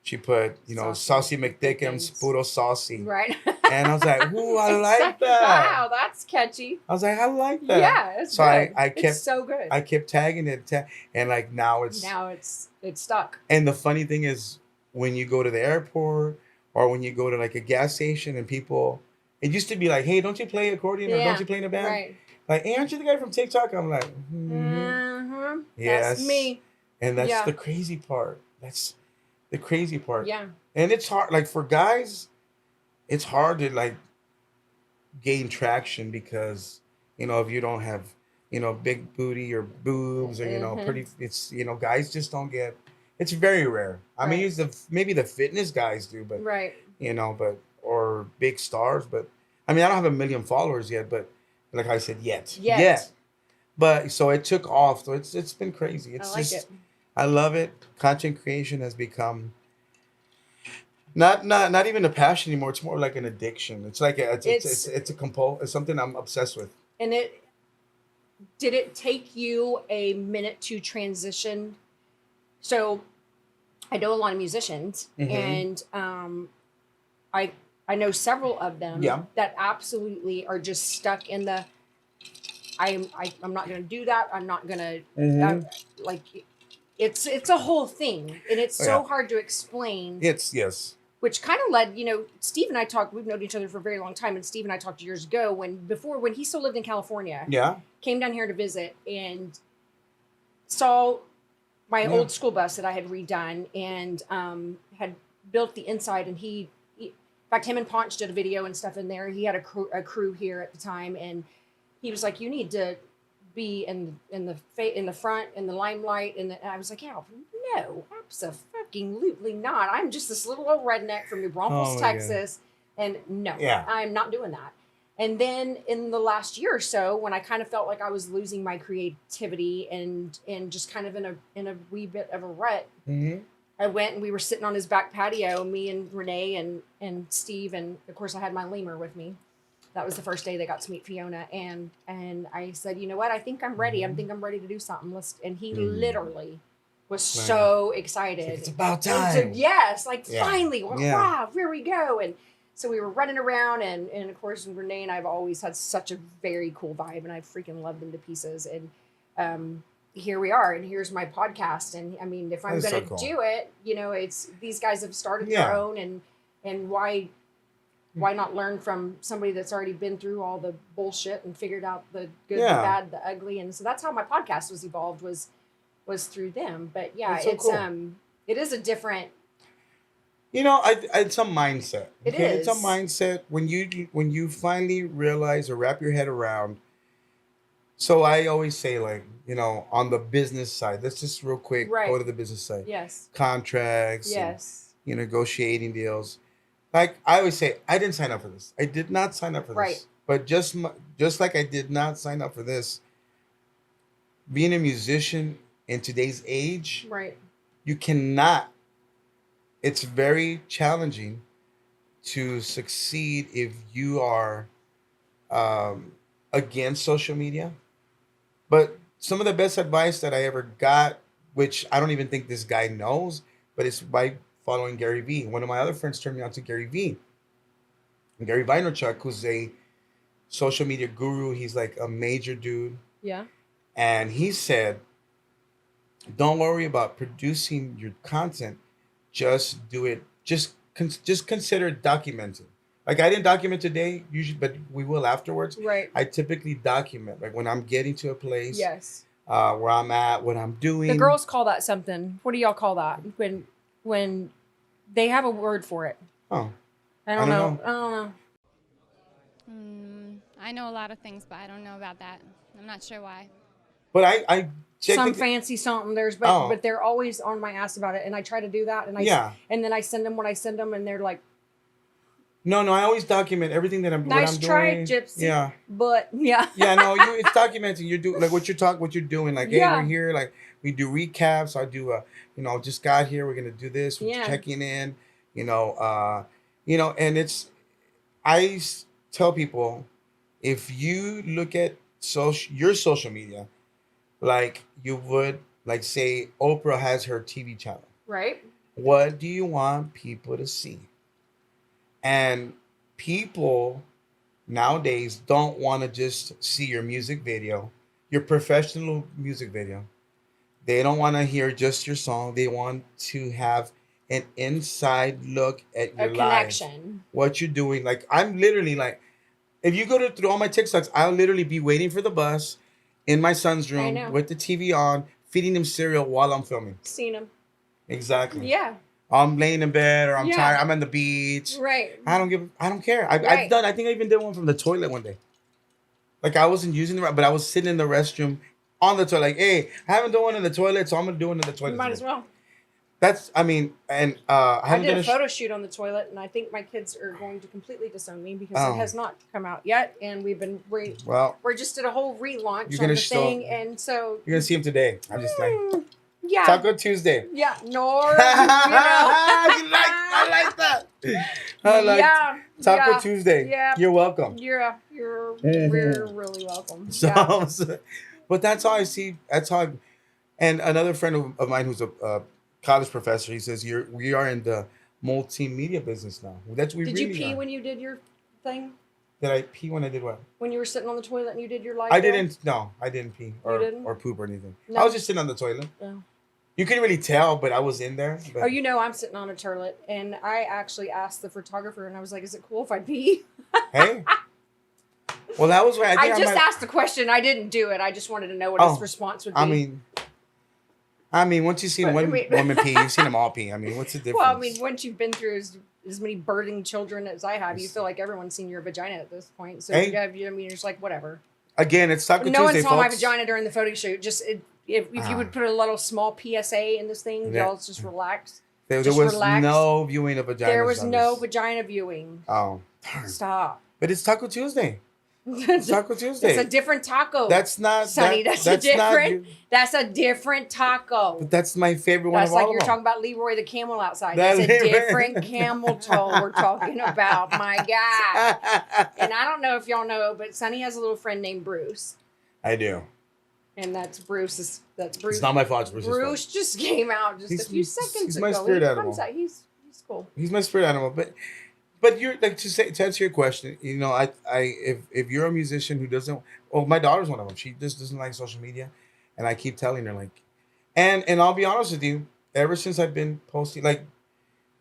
she put, Saucy McDickens, puro saucy. Right. And I was like, ooh, I like that. Wow, that's catchy. I was like, I like that. Yeah, it's so good. It's so good. I kept tagging it, and like now it's stuck. And the funny thing is, when you go to the airport or when you go to like a gas station and people, it used to be like, hey, don't you play accordion or don't you play in a band? Right. Like, hey, aren't you the guy from TikTok? I'm like, yes, that's me. And that's the crazy part. That's the crazy part. Yeah. And it's hard, like for guys, it's hard to like gain traction because, if you don't have, big booty or boobs or, pretty, it's, guys just don't get, it's very rare. I mean, maybe the fitness guys do, but, or big stars, but I mean, I don't have 1 million followers yet, but like I said, yet. But so it took off. So it's been crazy. It's it. I love it. Content creation has become not even a passion anymore. It's more like an addiction. It's like it's something I'm obsessed with. And did it take you a minute to transition? So I know a lot of musicians, and I know several of them that absolutely are just stuck in the I'm not going to do that. I'm not going to like it's a whole thing, and it's so hard to explain. Yes. Which kind of led, Steve and I talked. We've known each other for a very long time, and Steve and I talked years ago when he still lived in California. Yeah, came down here to visit and saw my old school bus that I had redone and had built the inside. And in fact, him and Ponch did a video and stuff in there. He had a crew here at the time, and he was like, "You need to be in the front, in the limelight." And I was like, "Yeah, no, absolutely not. I'm just this little old redneck from New Braunfels, Texas, and no, I'm not doing that." And then in the last year or so, when I kind of felt like I was losing my creativity and just kind of in a wee bit of a rut, I went and we were sitting on his back patio, me and Renee and Steve, and of course I had my lemur with me. That was the first day they got to meet Fiona, and I said, "You know what? I think I'm ready. I think I'm ready to do something." And he literally was so excited. It's about time. Finally, wow, here we go. And so we were running around, and of course Renee and I have always had such a very cool vibe, and I freaking love them to pieces. And here we are, and here's my podcast. And I mean, if I'm going to do it, it's these guys have started their own, and why not learn from somebody that's already been through all the bullshit and figured out the good, the bad, the ugly. And so that's how my podcast was evolved, was through them. But it is a different, it's a mindset. It is. It's a mindset when you finally realize or wrap your head around. So I always say, like, on the business side, let's just real quick go to the business side. Yes. Contracts. Yes. And, negotiating deals. Like I always say, I didn't sign up for this. I did not sign up for this. Right. But just like I did not sign up for this, being a musician in today's age, right? You cannot. It's very challenging to succeed if you are against social media. But some of the best advice that I ever got, which I don't even think this guy knows, but it's by following Gary Vee. One of my other friends turned me on to Gary Vee. And Gary Vaynerchuk, who's a social media guru. He's like a major dude. Yeah. And he said, don't worry about producing your content. Just do it. Just consider documenting. Like I didn't document today, usually, but we will afterwards. Right. I typically document, like when I'm getting to a place, Yes. where I'm at, what I'm doing. The girls call that something. What do y'all call that? When they have a word for it. Oh, I don't know. I know a lot of things, but I don't know about that. I'm not sure why. but I Some fancy something. But they're always on my ass about it, and I try to do that, and and then I send them what I send them, and they're like, No, I always document everything that I'm nice what I'm try, doing. Gypsy. Yeah. But yeah. Yeah, no, it's documenting. You're doing like what you're doing. Like, hey, we're here. Like we do recaps. I do just got here. We're gonna do this. We're checking in. And it's. Tell people, if you look at your social media, like you would, like say Oprah has her TV channel. Right. What do you want people to see? And people nowadays don't want to just see your music video, your professional music video. They don't want to hear just your song. They want to have an inside look at your life. Connection. What you're doing. Like I'm literally like, if you go through all my TikToks, I'll literally be waiting for the bus in my son's room with the TV on, feeding him cereal while I'm filming. Seen him. Exactly. Yeah. I'm laying in bed or I'm tired. I'm on the beach. Right. I don't care. I've done. I think I even did one from the toilet one day. Like I wasn't using but I was sitting in the restroom on the toilet. Like, hey, I haven't done one in the toilet, so I'm gonna do one in the toilet. You might as well. I did a photo shoot on the toilet, and I think my kids are going to completely disown me because it has not come out yet, and we've been we're just did a whole relaunch on the thing, and so you're gonna see them today. I'm just like. Yeah. Taco Tuesday. Yeah. I like that. Taco Tuesday. Yeah. You're welcome. We're really welcome. So, but that's how I see. And another friend of mine who's a college professor, he says we are in the multimedia business now. That's we. Did really you pee are. when you did your thing? Did I pee when I did what? When you were sitting on the toilet and you did your live? I didn't. No, I didn't pee or poop or anything. No. I was just sitting on the toilet. No. You couldn't really tell, but I was in there. But... Oh, I'm sitting on a toilet, and I actually asked the photographer, and I was like, "Is it cool if I pee?" Hey. Well, that was right. I asked the question. I didn't do it. I just wanted to know what his response would be. I mean, once you've seen one woman pee, you've seen them all pee. I mean, what's the difference? Well, I mean, once you've been through as many birthing children as I have, you feel like everyone's seen your vagina at this point. So you're just like, whatever. Again, it's Taco Tuesday, No one saw folks. my vagina during the photo shoot. Just if you would put a little small PSA in this thing, y'all just relax. There was no viewing of vagina. There was no vagina viewing. Oh, stop! But it's Taco Tuesday. It's Taco Tuesday. It's a different taco. That's not Sonny. That's a different taco. But that's my favorite one. That's like you're talking about Leroy the camel outside. That's a different camel toe we're talking about. My God. And I don't know if y'all know, but Sonny has a little friend named Bruce. I do. And that's Bruce. That's Bruce. It's not my fault. It's Bruce just came out a few seconds ago. He's my spirit animal. He's cool. He's my spirit animal, but you're like to answer your question. If you're a musician who doesn't, my daughter's one of them. She just doesn't like social media, and I keep telling her and I'll be honest with you. Ever since I've been posting,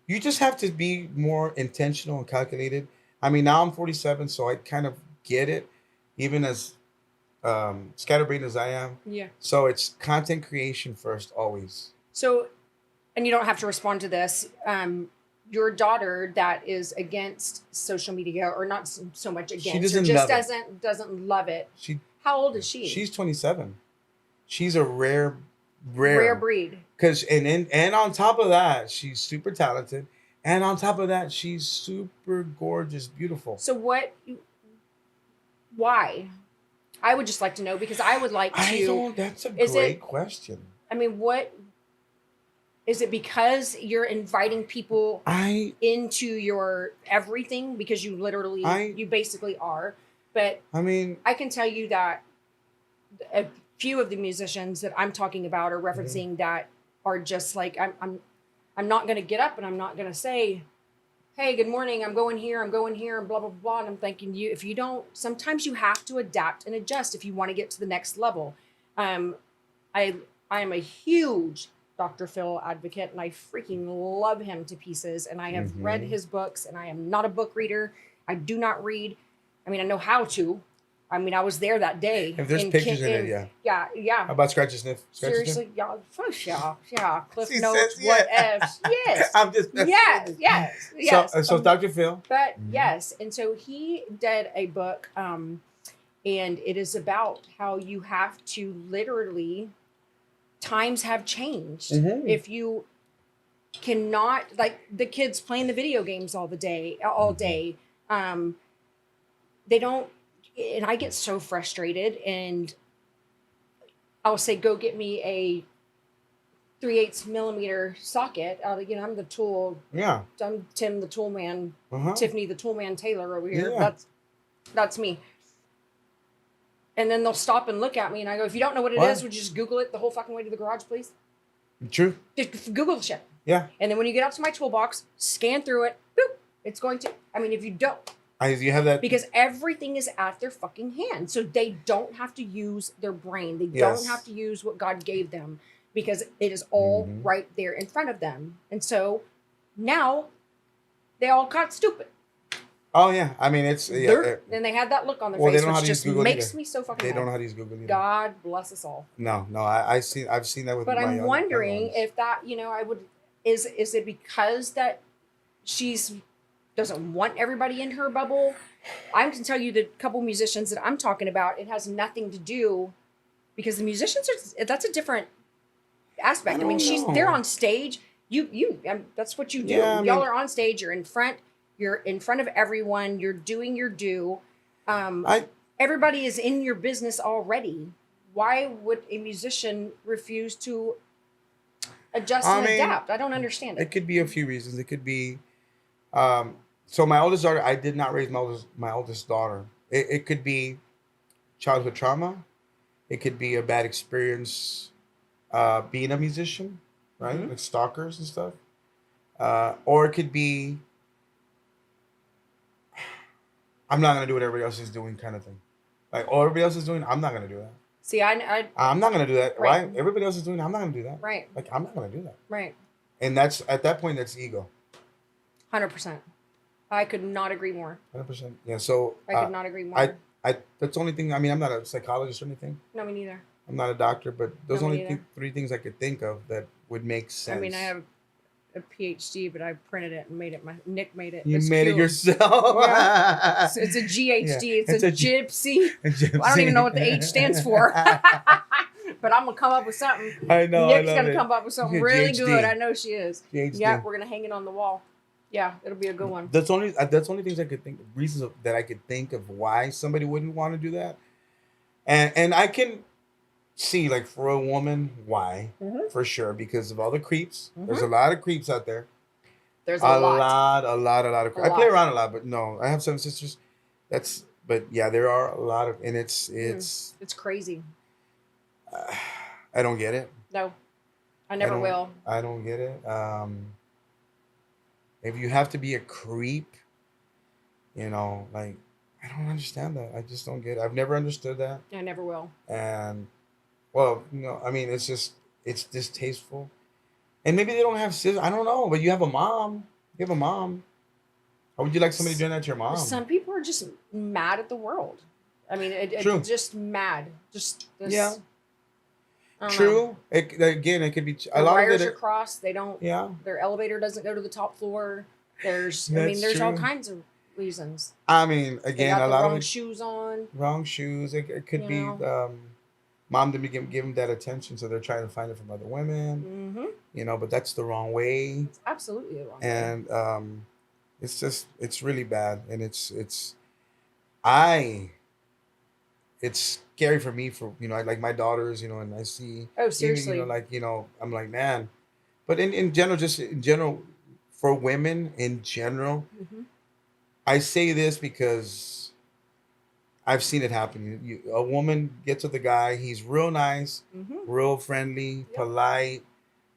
you just have to be more intentional and calculated. I mean, now I'm 47, so I kind of get it, even as scatterbrained as I am. Yeah. So it's content creation first, always. So, and you don't have to respond to this. Your daughter that is against social media, or not so much against, doesn't love it. How old is she? She's 27. She's a rare breed. And on top of that, she's super talented, and on top of that, she's super gorgeous, beautiful. So why? I would just like to know, because I would like to. That's a great question. I mean, what is it? Because you're inviting people into your everything, because you literally, you basically are. But I mean, I can tell you that a few of the musicians that I'm talking about are referencing that are just like, I'm not going to get up and I'm not going to say, hey, good morning, I'm going here, and blah, blah, blah. And I'm thinking, if you don't, sometimes you have to adapt and adjust if you want to get to the next level. I I am a huge Dr. Phil advocate, and I freaking love him to pieces. And I have read his books, and I am not a book reader. I do not read. I mean, I know how to. I mean, I was there that day. If there's pictures in it, yeah. Yeah, yeah. How about Scratch and Sniff? Seriously, yeah, yeah. Cliff She Notes, says, yeah. what ifs. Yes. I'm just yes. So Dr. Phil. But yes, and so he did a book, and it is about how you have to literally, times have changed. If you cannot, like the kids playing the video games all day, they don't, and I get so frustrated, and I'll say, go get me a 3/8 millimeter socket. I'm the tool. Yeah. I'm Tim the tool man, Tiffany the tool man Taylor over here. Yeah. That's me. And then they'll stop and look at me, and I go, if you don't know what it is, would you just Google it the whole fucking way to the garage, please? True. Just Google the shit. Yeah. And then when you get out to my toolbox, scan through it. Boop. It's going to. I mean, if you don't. You have that. Because everything is at their fucking hand. So they don't have to use their brain. They don't have to use what God gave them, because it is all right there in front of them. And so now they all got stupid. Oh, yeah. I mean, it's... Yeah, and they had that look on their face, which just makes me so fucking They mad. don't know how to use Google either. God bless us all. No. I've seen that with my But I'm wondering ones. if that, I would... Is it because that she's... doesn't want everybody in her bubble? I can tell you the couple musicians that I'm talking about, it has nothing to do, because the musicians that's a different aspect. I mean, they're on stage. That's what you do. Yeah, Y'all are on stage. You're in front of everyone. You're doing your due. Everybody is in your business already. Why would a musician refuse to adjust and adapt? I don't understand it. It could be a few reasons. It could be... So my oldest daughter, I did not raise my oldest daughter. It could be childhood trauma. It could be a bad experience being a musician, right? Like stalkers and stuff. Or it could be, I'm not going to do what everybody else is doing kind of thing. Like, all everybody else is doing, I'm not going to do that. See, I'm not going to do that, right? Everybody else is doing it, I'm not going to do that. Right. Like, I'm not going to do that. Right. And that's, at that point, that's ego. 100%. I could not agree more. 100%. Yeah, so... I could not agree more. That's the only thing, I mean, I'm not a psychologist or anything. No, me neither. I'm not a doctor, but those only three things I could think of that would make sense. I mean, I have a PhD, but I printed it and made it. Nick made it. You made it yourself? Yeah. It's a GHD. Yeah. It's a Gypsy. I don't even know what the H stands for. But I'm going to come up with something. I know. Nick's going to come up with something really GHD. Good. I know she is. GHD. Yeah, we're going to hang it on the wall. Yeah, it'll be a good one. That's only things I could think of, reasons that I could think of why somebody wouldn't want to do that. And I can see, like, for a woman, why, for sure, because of all the creeps. There's a lot of creeps out there. There's a lot of creeps. I play around a lot, but no, I have 7 sisters. But yeah, there are a lot of, and it's crazy. I don't get it. No, I never will. I don't get it. If you have to be a creep, like, I don't understand that. I just don't get it. I've never understood that. I never will. And, well, I mean, it's distasteful. And maybe they don't have sisters. I don't know. But you have a mom. How would you like somebody doing that to your mom? Some people are just mad at the world. I mean, it's just mad. Just this. Yeah. True. It could be a lot wires of it. Are crossed. They don't. Yeah. Their elevator doesn't go to the top floor. There's true. all kinds of reasons. I mean, again, they got a lot wrong of shoes on. Wrong shoes. It could be mom didn't give them that attention, so they're trying to find it from other women. But that's the wrong way. It's absolutely the wrong way. And it's really bad, and it's scary for me I like my daughters, and I see. Oh, seriously. I'm like, man, but in general, for women in general, I say this because I've seen it happen. A woman gets with a guy, he's real nice, real friendly, polite,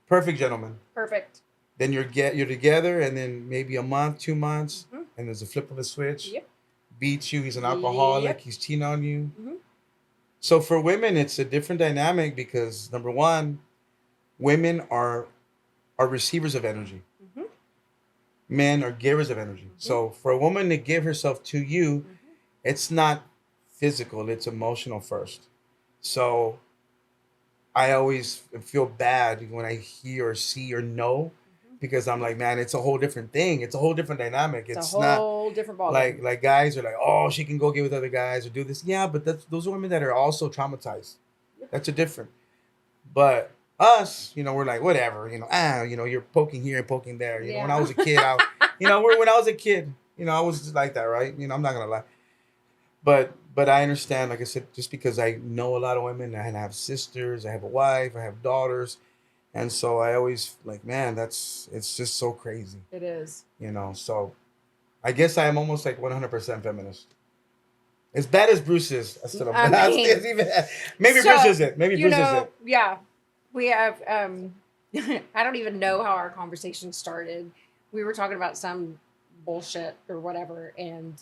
perfect gentleman. Perfect. Then you're together, and then maybe a month, 2 months, and there's a flip of a switch. Yep. Beats you. He's an alcoholic. Yep. He's cheating on you. So for women, it's a different dynamic because number one, women are receivers of energy. Mm-hmm. Men are givers of energy. Mm-hmm. So for a woman to give herself to you, Mm-hmm. it's not physical, it's emotional first. So I always feel bad when I hear or see or know because I'm like, man, it's a whole different thing. It's a whole different dynamic. It's It's a not whole different ballgame. like guys are like, oh, she can go get with other guys or do this. Yeah, but those are women that are also traumatized. That's a different. But us, we're like, whatever, you're poking here and poking there. When I was a kid, when I was a kid, I was just like that, right? I'm not gonna lie. But I understand, like I said, just because I know a lot of women and I have sisters, I have a wife, I have daughters, and so I always like, man, it's just so crazy. It is. So I guess I am almost like 100% feminist. As bad as Bruce is, I still don't. Maybe Bruce isn't. Maybe Bruce isn't. Yeah, we have. I don't even know how our conversation started. We were talking about some bullshit or whatever, and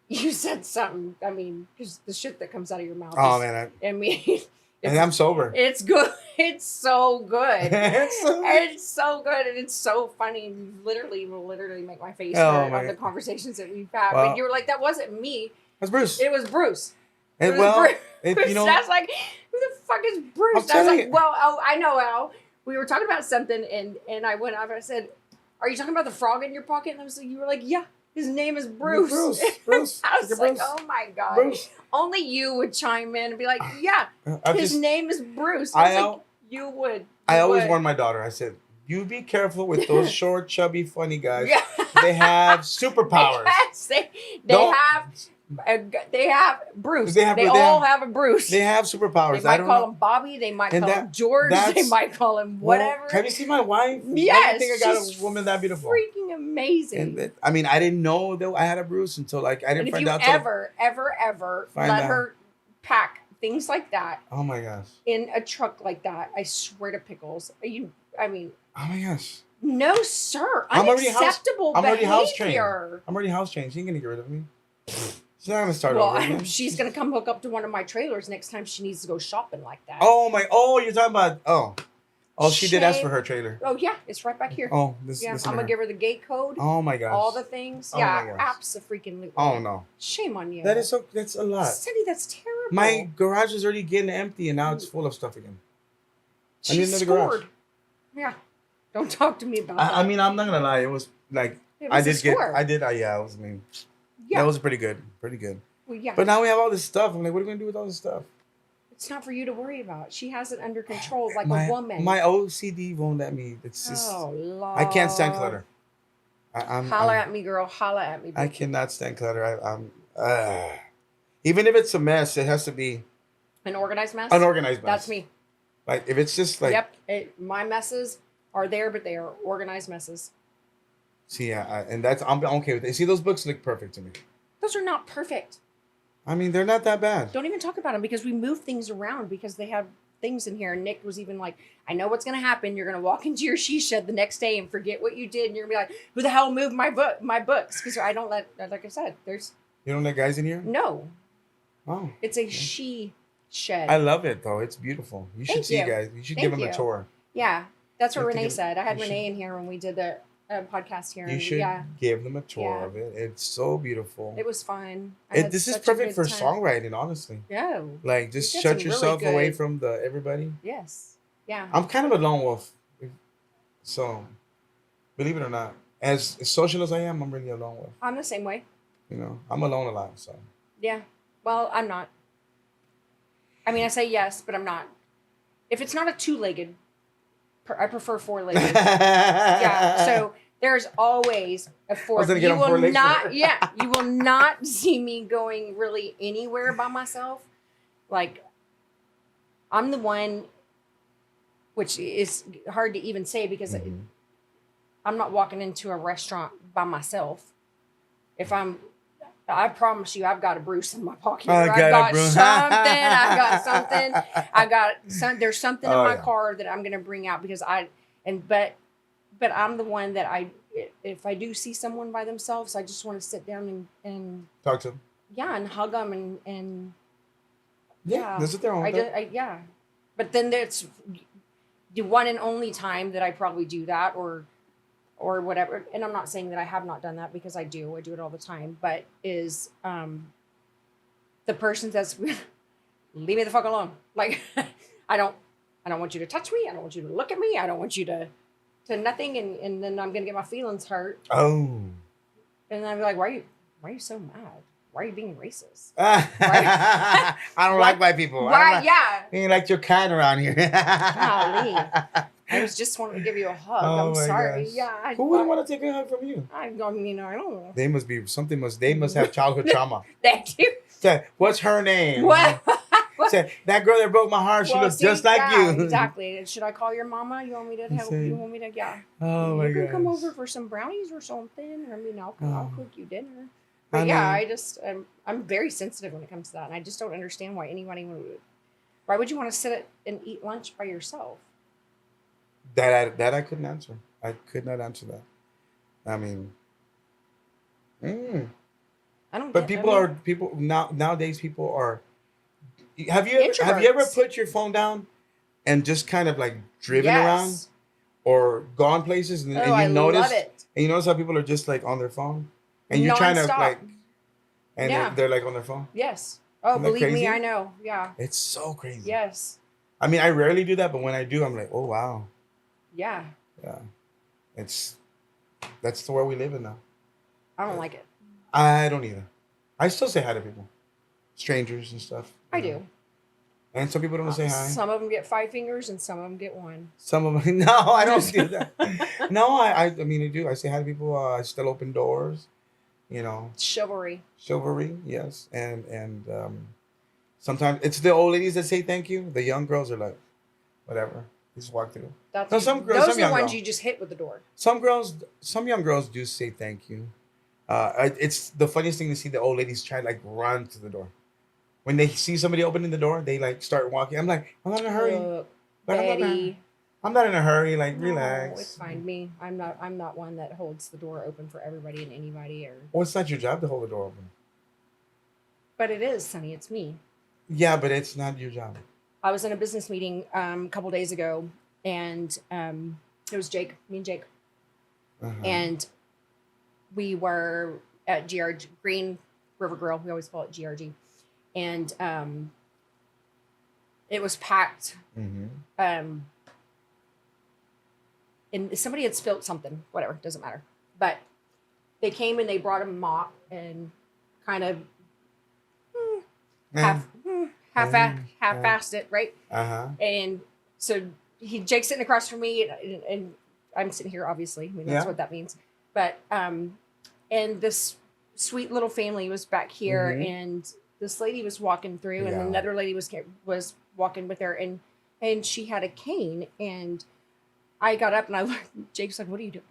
you said something. I mean, just the shit that comes out of your mouth. Oh man! And I'm sober. It's good. It's so good. It's so good, and it's so funny. You will literally make my face hurt on the conversations that we've had. But you were like, "That wasn't me. That's Bruce. It was Bruce." And Bruce. I was like, "Who the fuck is Bruce?" I was like, "Well, I know Al. We were talking about something, and I went off and I said, "Are you talking about the frog in your pocket?" And I was like, "You were like, yeah." His name is Bruce. Bruce. I was like, oh my God. Bruce. Only you would chime in and be like, yeah, his name is Bruce. I was like, you would. I always warn my daughter. I said, you be careful with those short, chubby, funny guys. Yeah. They have superpowers. They have Bruce. They all have a Bruce. They have superpowers. They might call him Bobby. They might call him George. They might call him whatever. Have you seen my wife? Yes. I think I got a woman that beautiful. Freaking amazing. And I didn't know that I had a Bruce until I didn't find out. If you ever let her pack things like that. Oh my gosh. In a truck like that, I swear to pickles. Oh my gosh. No, sir. Unacceptable behavior. I'm already house trained. I'm already house trained. She ain't gonna get rid of me. She's not gonna start over. She's gonna come hook up to one of my trailers next time she needs to go shopping like that. Oh, you're talking about she did ask for her trailer. Oh yeah, it's right back here. Oh, I'm gonna give her the gate code. Oh my gosh. All the things. Yeah, abso-freaking-lutely. Oh no. Shame on you. That's a lot. Cindy, that's terrible. My garage is already getting empty and now it's full of stuff again. I need another garage. Yeah. Don't talk to me about that. I'm not gonna lie, it was like that was pretty good. Well, yeah. But now we have all this stuff. I'm like, what are we gonna do with all this stuff? It's not for you to worry about. She has it under control like a woman. My OCD won't let me. It's just Lord. I can't stand clutter. Holla at me, girl. Holla at me. Baby. I cannot stand clutter. Even if it's a mess, it has to be an organized mess. That's me. Like if it's just like my messes are there, but they are organized messes. See, and I'm okay with it. See, those books look perfect to me. Those are not perfect. They're not that bad. Don't even talk about them because we move things around because they have things in here. And Nick was even like, I know what's going to happen. You're going to walk into your she shed the next day and forget what you did. And you're going to be like, who the hell moved my books? Because I don't let, like I said, You don't let guys in here? No. Oh. It's a she shed. I love it, though. It's beautiful. You should see guys. You should give them a tour. Yeah. That's what Renee said. I had Renee in here when we did the podcast here. You should give them a tour of it. It's so beautiful. It was fun. This is perfect for songwriting, honestly. Yeah. Like, just shut yourself away from everybody. Yes. Yeah. I'm kind of a lone wolf. So, believe it or not, as social as I am, I'm really a lone wolf. I'm the same way. I'm alone a lot, so. Yeah. Well, I'm not. I say yes, but I'm not. If it's not a two-legged, I prefer four-legged. Yeah. So there's always a fourth. You will not. Yeah. You will not see me going really anywhere by myself. Like, I'm the one, which is hard to even say because I'm not walking into a restaurant by myself. I promise you, I've got a Bruce in my pocket. I've got something. There's something in my car that I'm going to bring out because but I'm the one that if I do see someone by themselves, I just want to sit down and talk to them. Yeah, and hug them and Yeah. That's what they're on. Yeah. But then there's the one and only time that I probably do that or whatever. And I'm not saying that I have not done that because I do it all the time, but is the person says, leave me the fuck alone. Like, I don't want you to touch me. I don't want you to look at me. I don't want you to nothing. And then I'm going to get my feelings hurt. Oh. And I'm like, why are you so mad? Why are you being racist? I don't like white people. Why? Yeah. You ain't like your kind around here. Golly. I was just wanting to give you a hug. Oh I'm my sorry. gosh. Yeah. Who wouldn't want to take a hug from you? I don't know. They must have childhood trauma. They do. Say, what's her name? What? Say, that girl that broke my heart, she looks just like you. Exactly. Should I call your mama? You want me to help? You want me to? Yeah. Oh my god. You can come over for some brownies or something. I mean, I'll cook you dinner. But I'm very sensitive when it comes to that, and I just don't understand why anybody would. Why would you want to sit and eat lunch by yourself? That I couldn't answer. I could not answer that. I mean, I don't. But nowadays people are. Have you ever put your phone down and just kind of like driven around or gone places and you notice how people are just like on their phone and you're trying to like and they're like on their phone? Yes. Oh, believe me, I know. Yeah. It's so crazy. Yes. I mean, I rarely do that, but when I do, I'm like, oh wow. Yeah. Yeah. That's the world we live in now. I don't like it. I don't either. I still say hi to people. Strangers and stuff. I do. And some people don't say hi. Some of them get 5 fingers and some of them get 1. Some of them, no, I don't do that. No, I mean, I do. I say hi to people. I still open doors, you know. Chivalry, yes. And sometimes it's the old ladies that say thank you. The young girls are like, whatever. Just walk through. Those are the ones you just hit with the door. Some young girls do say thank you. It's the funniest thing to see the old ladies try to like run to the door. When they see somebody opening the door, they like start walking. I'm like, I'm not in a hurry. Betty. I'm not in a hurry. Like, relax. It's fine. Me, I'm not one that holds the door open for everybody and anybody. Well, it's not your job to hold the door open. But it is, Sonny. It's me. Yeah, but it's not your job. I was in a business meeting a couple days ago, and it was Jake, me and Jake, and we were at GRG, Green River Grill. We always call it GRG. And it was packed. And somebody had spilled something, whatever, doesn't matter. But they came and they brought a mop and kind of half-assed it, right? And so Jake's sitting across from me, and I'm sitting here, obviously. I mean, that's what that means. But and this sweet little family was back here, and this lady was walking through, and another lady was walking with her, and she had a cane, and I got up and I looked. Jake's like, "What are you doing?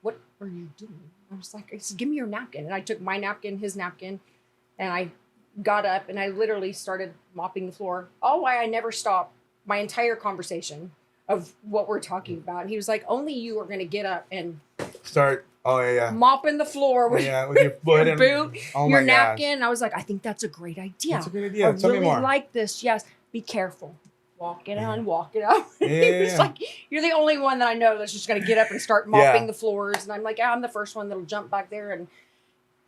What are you doing?" I was like, "Give me your napkin." And I took my napkin, his napkin, and I got up and I literally started mopping the floor. All why I never stopped my entire conversation of what we're talking about. And he was like, "Only you are going to get up and start." Oh yeah. Mopping the floor with, with your foot your boot, your napkin. And I was like, I think that's a great idea. That's a good idea. I really like this. Yes. Be careful. Walk it on, walk it out. He was like, you're the only one that I know that's just going to get up and start mopping the floors. And I'm like, I'm the first one that'll jump back there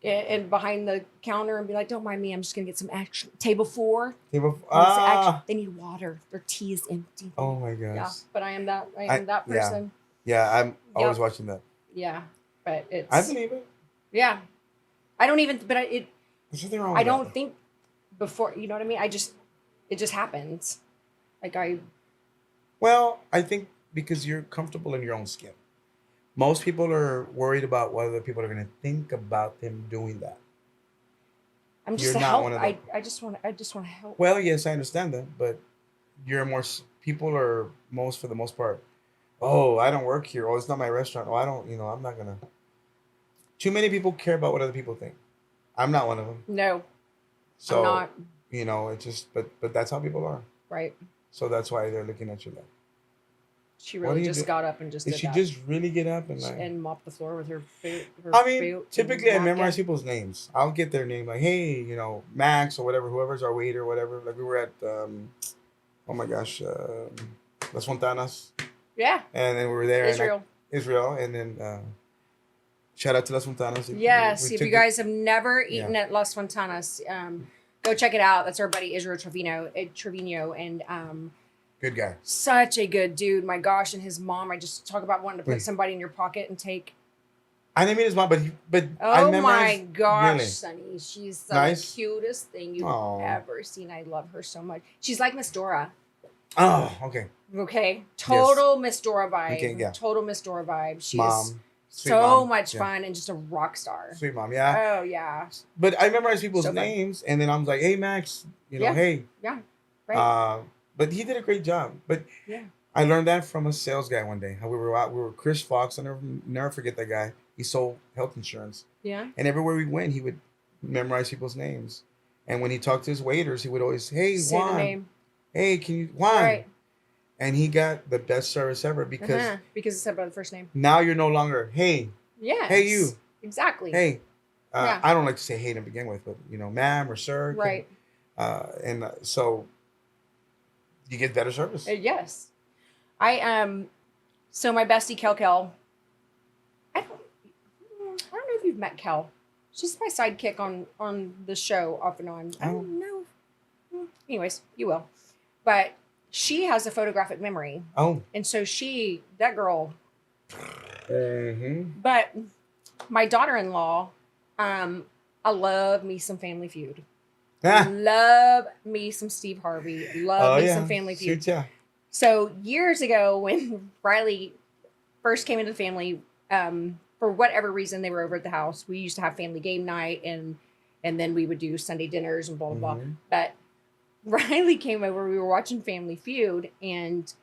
and behind the counter and be like, don't mind me. I'm just going to get some action. Table 4. They need water. Their tea is empty. Oh my gosh. Yeah. But I am that person. Yeah. I'm always watching that. Yeah. But it's. I believe it. Yeah. I don't even, but There's nothing wrong with I don't think before, you know what I mean? It just happens. Well, I think because you're comfortable in your own skin. Most people are worried about whether people are going to think about them doing that. I'm just a help. I just want to help. Well, yes, I understand that, but for the most part, oh, I don't work here. Oh, it's not my restaurant. Oh, I don't, I'm not going to. Too many people care about what other people think. I'm not one of them. No. So, I'm not. It's just, but that's how people are. Right. So that's why they're looking at you like. She really just got up and just did did she that. just really get up and mop the floor with her boot? Typically I memorize people's names. I'll get their name like, hey, Max or whatever, whoever's our waiter or whatever. Like we were at, oh my gosh, Las Fontanas. Yeah. And then we were there. Israel. And then shout out to Las Fontanas. Yes, if you guys have never eaten at Las Fontanas, go check it out. That's our buddy Israel Trevino, and good guy. Such a good dude. My gosh, and his mom. I just talk about wanting to put somebody in your pocket and take. I didn't meet his mom, but oh my gosh, really? Sonny, she's the cutest thing you've ever seen. I love her so much. She's like Miss Dora. Oh, okay. Okay, total Miss Dora vibe. Okay, yeah. Total Miss Dora vibe. She is Sweet so mom. much fun and just a rock star. Sweet mom, yeah. Oh yeah. But I memorize people's names, and then I'm like, hey Max, hey. Yeah. Right. But he did a great job. But I learned that from a sales guy one day. We were Chris Fox. I'll never forget that guy. He sold health insurance. Yeah. And everywhere we went, he would memorize people's names. And when he talked to his waiters, he would always, hey, say Juan. The name. Hey, can you, Juan? Right. And he got the best service ever because it's said by the first name. Now you're no longer, hey. Yes. Hey, you. Exactly. Hey. I don't like to say hey to begin with, but, ma'am or sir. Right. So you get better service. Yes. So my bestie, Kel, I don't know if you've met Kel. She's my sidekick on the show off and on. I don't know. Anyways, you will. But she has a photographic memory. Oh. And so that girl. Mm-hmm. But my daughter-in-law, I love me some Family Feud. Love me some Steve Harvey. Love me some Family Feud. Shoot, yeah. So years ago when Riley first came into the family, for whatever reason they were over at the house, we used to have family game night and then we would do Sunday dinners and blah, blah, blah. But Riley came over, we were watching Family Feud and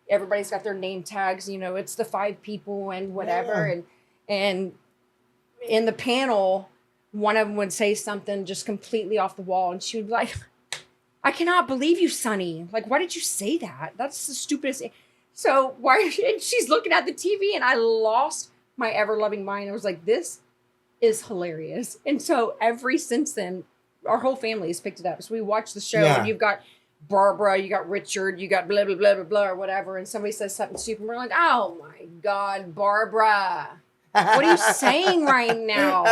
everybody's got their name tags, it's the 5 people and whatever. Yeah. And in the panel, one of them would say something just completely off the wall and she would be like, I cannot believe you, Sonny. Like, why did you say that? That's the stupidest thing. So she's looking at the TV and I lost my ever-loving mind. I was like, this is hilarious. And so since then, our whole family has picked it up. So we watch the show and you've got Barbara, you got Richard, you got blah, blah, blah, blah, blah, or whatever. And somebody says something stupid. And we're like, oh my God, Barbara. What are you saying right now?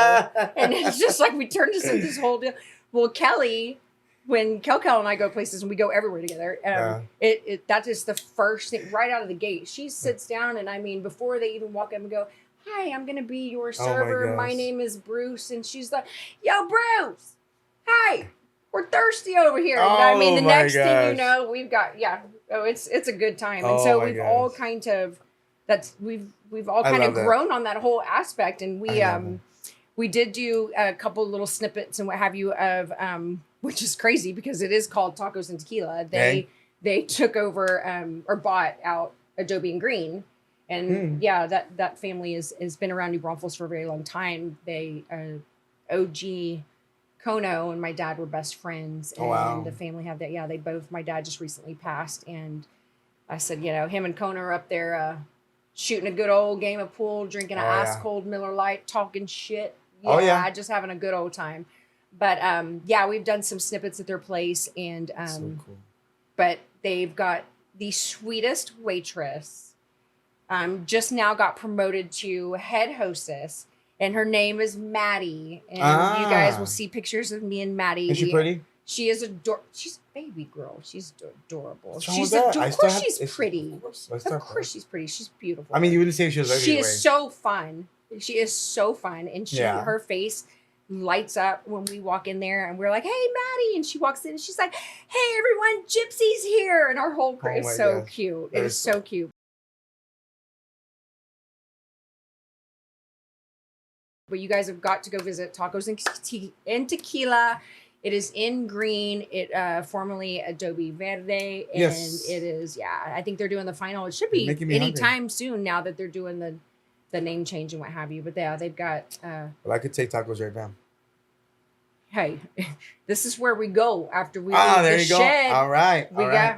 And it's just like we turned this into this whole deal. Well, Kelly, when Kel and I go places and we go everywhere together, that is the first thing right out of the gate. She sits down and I mean, before they even walk up and go, hi, I'm going to be your server. My name is Bruce. And she's like, yo, Bruce, hi, we're thirsty over here. And I mean, the next thing you know, we've got, it's a good time. And so we've all kind of, we've all kind of grown on that whole aspect. And we did do a couple little snippets and what have you of, which is crazy because it is called Tacos and Tequila. They took over or bought out Adobe and Green. And that family has been around New Braunfels for a very long time. They OG Kono and my dad were best friends. And the family have that. Yeah, my dad just recently passed. And I said, him and Kono are up there shooting a good old game of pool, drinking an ice cold Miller Lite, talking shit. Just having a good old time. But we've done some snippets at their place, and so cool. But they've got the sweetest waitress. Just now got promoted to head hostess, and her name is Maddie. And you guys will see pictures of me and Maddie. Is she pretty? She is she's a baby girl. She's adorable. Of course she's pretty. Of course she's pretty. She's beautiful. I mean, you wouldn't say she was ugly. She is so fun. She is so fun, and her face lights up when we walk in there, and we're like, "Hey, Maddie!" And she walks in, and she's like, "Hey, everyone, Gypsy's here!" And our whole crew is so cute. It is so cute. But you guys have got to go visit Tacos and Tequila. It is in Green. It formerly Adobe Verde, and it is I think they're doing the final. It should be anytime soon now that they're doing the name change and what have you. But they've got. Well, I could take tacos right now. Hey, this is where we go after we leave the shed. All right.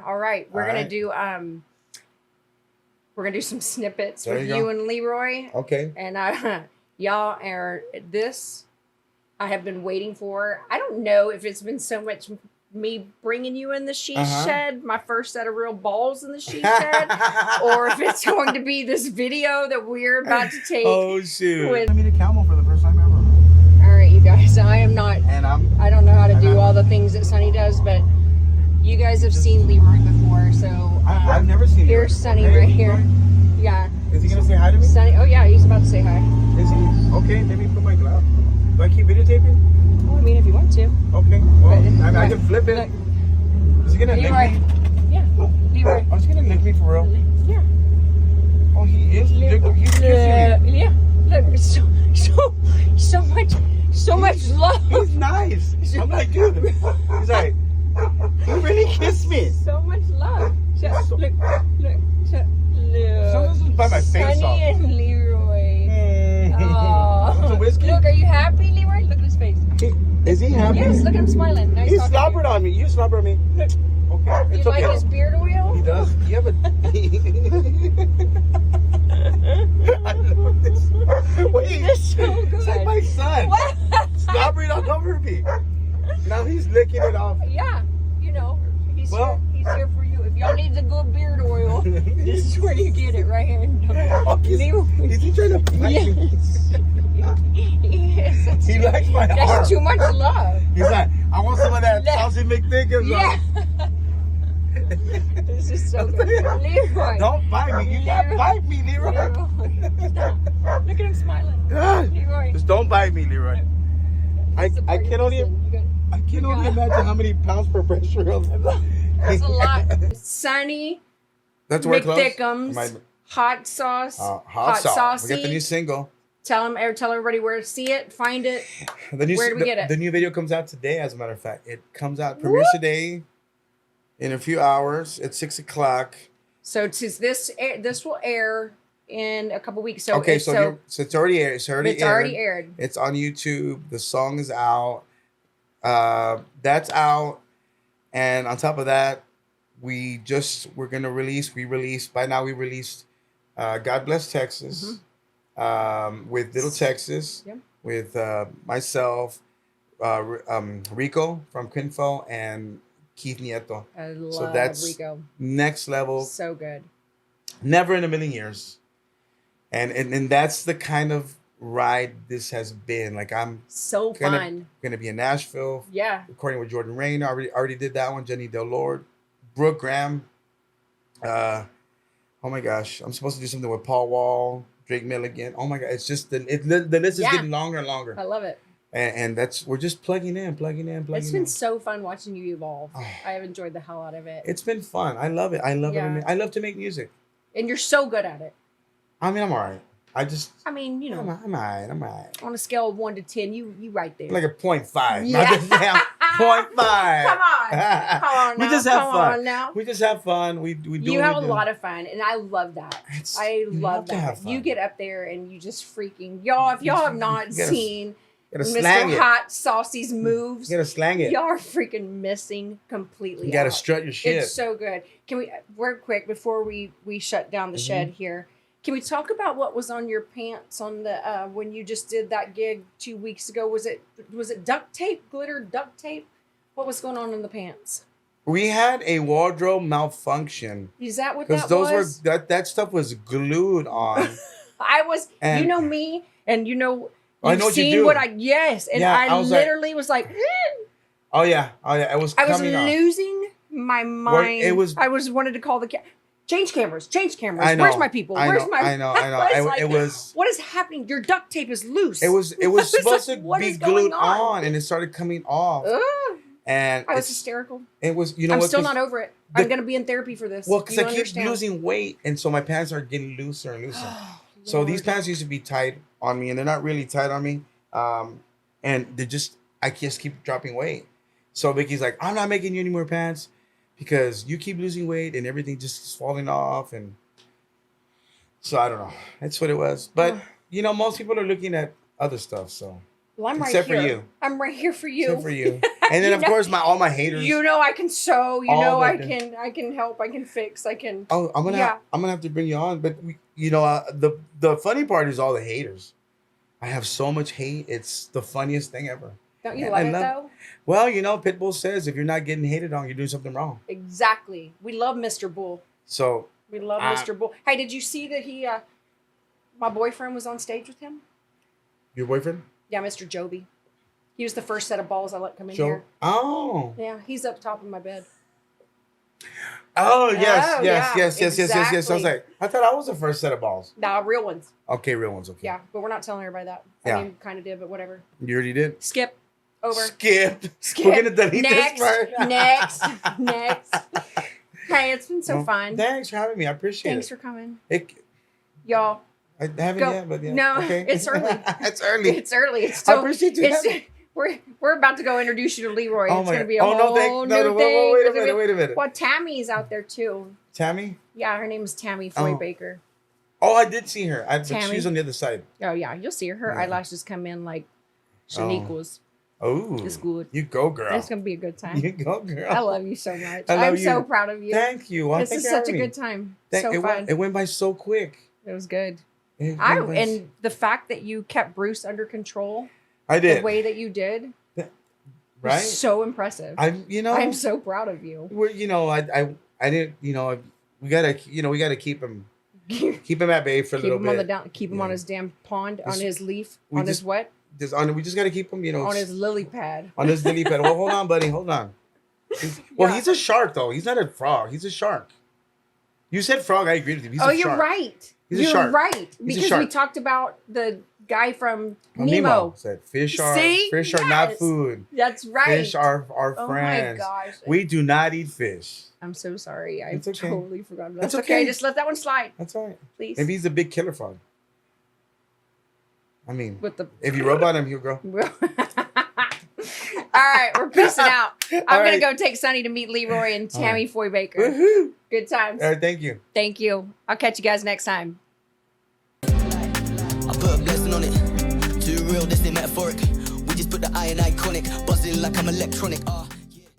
All right. We're gonna do We're gonna do some snippets There with you you go. and Leroy. Okay. And y'all are this. I have been waiting for. I don't know if it's been so much me bringing you in the she shed, my first set of real balls in the she shed, or if it's going to be this video that we're about to take. Oh shoot! With, I meet a camel for the first time ever. all right, you guys. I am not. And I don't know how to do all the things that Sunny does, but you guys have seen Leroy before, so I've never seen. Here's Sunny right here. Yeah. Is he gonna say hi to me? Sunny. Oh yeah, he's about to say hi. Is he? Okay, let me put my glove. Do I keep videotaping? Well, I mean, if you want to. Okay. Well, I mean, I can flip it. Is he gonna lick Leroy. me? Yeah. Leroy. Oh, is he gonna lick me for real? Yeah. Oh, he is. He's kissing me. Yeah. Look, so much love. He's nice. I'm like, dude. He's like, he really kissed me. So much love. Look. Someone's just by my face Sunny off. and Leroy. Want some whiskey? Look, are you happy, Leroy? Look at his face. Is he happy? Yes, look at him smiling. Now He he's talking to slobbered on me. You slobbered on me. Okay, you. it's You okay. like his beard oil? He does. You have a. I love this. Wait, That's so good. it's like my son. What? Slobbering all over me. Now he's licking it off. Yeah, you know, he's Well- here for you. If y'all need the good beard oil, this is where you get it, right here. Oh, is he trying to bite me? Yes, that's He likes my arm. That's too much love. He's like, I want some of that saucy McThickens. Yeah. This is so good. Leroy. Don't bite me. You can't bite me, Leroy. Leroy. Stop. Look at him smiling. Leroy. Just don't bite me, Leroy. I That's the part can you only listen. I can only imagine how many pounds per pressure. That's a lot. Sunny, That's where it close? McThickums, hot sauce, Hot sauce. saucy. We got the new single. Tell everybody where to see it, find it. The new, Where do we get it? The new video comes out today, as a matter of fact. It comes out, premieres today in a few hours at 6 o'clock. So this will air in a couple weeks. So Okay, so it's already aired. It's already aired. It's on YouTube. The song is out. That's out. And on top of that, we released God Bless Texas, with Little Texas, with myself, Rico from Quinfo, and Keith Nieto. I love So that's Rico. Next level. So good. Never in a million years. And that's the kind of ride this has been. Like, I'm so fun. Gonna be in Nashville. Yeah. Recording with Jordan Rain. Already did that one. Jenny Del Lord, Brooke Graham. Oh my gosh, I'm supposed to do something with Paul Wall, Drake Milligan. Oh my god, it's just the list is getting longer and longer. I love it. And we're just plugging in. It's been so fun watching you evolve. I have enjoyed the hell out of it. It's been fun. I love it. I love it. I love to make music. And you're so good at it. I mean, I'm all right. I mean, you know, I'm all right. on a scale of 1 to 10, you right there. Like a 0.5. Yeah. Not just damn 0.5. Come on now. We just have Come fun. on now. We just have fun. We do. You have a lot of fun, and I love that. I love to have that. fun. You get up there and you just freaking if y'all have not seen slang Mr. it. Hot Saucy's moves, You gotta slang it. y'all are freaking missing completely. You gotta out. strut your shit. It's so good. Can we real quick before we shut down the shed here? Can we talk about what was on your pants on the when you just did that gig 2 weeks ago? Was it duct tape, glitter duct tape? What was going on in the pants? We had a wardrobe malfunction. Is that what Because that those was? were that stuff was glued on. I was, And- you know me, and you know, I you've know what you seen do. what I and Yeah, I I was like- literally was like, Oh yeah. It was I was coming off. losing my mind. I was wanted to call the change cameras. I know. Where's my people? I Where's know, my? I know. I was like, It was. what is happening? Your duct tape is loose. It was supposed like, to what be is going glued on, and it started coming off. Ugh. And I was hysterical. It was. You know I'm what? still not over it. I'm gonna be in therapy for this. Well, because You I keep understand? losing weight, and so my pants are getting looser and looser. So these pants used to be tight on me, and they're not really tight on me. And I just keep dropping weight. So Vicky's like, I'm not making you any more pants because you keep losing weight and everything just is falling off. And so I don't know. That's what it was. But, you know, most people are looking at other stuff. So Well, I'm Except right for here. you. I'm right here for you. Except for you. And then, of course, all my haters. You know I can sew. You All know I that- can help. I can fix. I can. Oh, I'm gonna have to bring you on. But the funny part is all the haters. I have so much hate. It's the funniest thing ever. Don't you And love it though? Well, Pitbull says if you're not getting hated on, you're doing something wrong. Exactly. We love Mr. Bull. So We love Mr. Bull. Hey, did you see that my boyfriend was on stage with him? your boyfriend? Yeah, Mr. Joby. He was the first set of balls I let come in Joe? here. Oh. Yeah, he's up top of my bed. Oh, yes. Oh, yeah, I was exactly. like, I thought I was the first set of balls. Nah, real ones. Okay, real ones. Okay. Yeah, but we're not telling everybody that. Yeah. I mean, kind of did, but whatever. You already did. Skip. Over. Skip. Skip. We're gonna delete Next. this part. Next. Hey, it's been so fun. Thanks for having me. I appreciate Thanks it. for coming. I Y'all. haven't Go. yet, but yeah. No, okay. it's early. It's early. It's early. It's I still. appreciate you. We're about to go introduce you to Leroy. Oh It's my going to be a God. whole new thing. Wait a minute. Well, Tammy's out there too. Tammy? Yeah, her name is Tammy Foy Oh. Baker. Oh, I did see her. But Tammy. she's on the other side. Oh yeah, you'll see her. Her Yeah. eyelashes come in like Shaniqua's. Oh. It's good. You go, girl. It's gonna be a good time. You go, girl. I love you so much. I love I'm you. so proud of you. Thank you. Well, This thank is you for such a having me. good time. Thank- So it fun. It went by so quick. It was good. It went by And the fact that you kept Bruce under control, I did. the way that you did, Right? was so impressive. I'm so proud of you. We're, I didn't, we gotta keep him at bay for a Keep little him bit. on the down. Keep him on Yeah. his damn pond, on Just- his leaf, we on his just- what? We just gotta keep him, On his lily pad. on his lily pad. Well, hold on, buddy, hold on. Well, Yeah. he's a shark though. He's not a frog. He's a shark. You said frog. I agree with you. He's Oh, a you're shark. right. He's a You're shark. right. He's a Because we shark. talked about the guy from Oh, Nemo. said fish are See? fish are not Yes. food. That's right. Fish are our Oh friends. my gosh. We do not eat fish. I'm so sorry. I It's okay. totally forgot about It's that. okay. Just let that one slide, That's all right. please. Maybe he's a big killer frog. I mean, With the if you rub on him, he'll grow. All right, we're peacing out. I'm All gonna right. go take Sonny to meet Leroy and All Tammy Foy Baker. Woohoo! Good times. All right, thank you. Thank you. I'll catch you guys next time. I put a blessing on it. Too real, this ain't metaphoric. We just put the I in iconic. Buzzing like I'm electronic.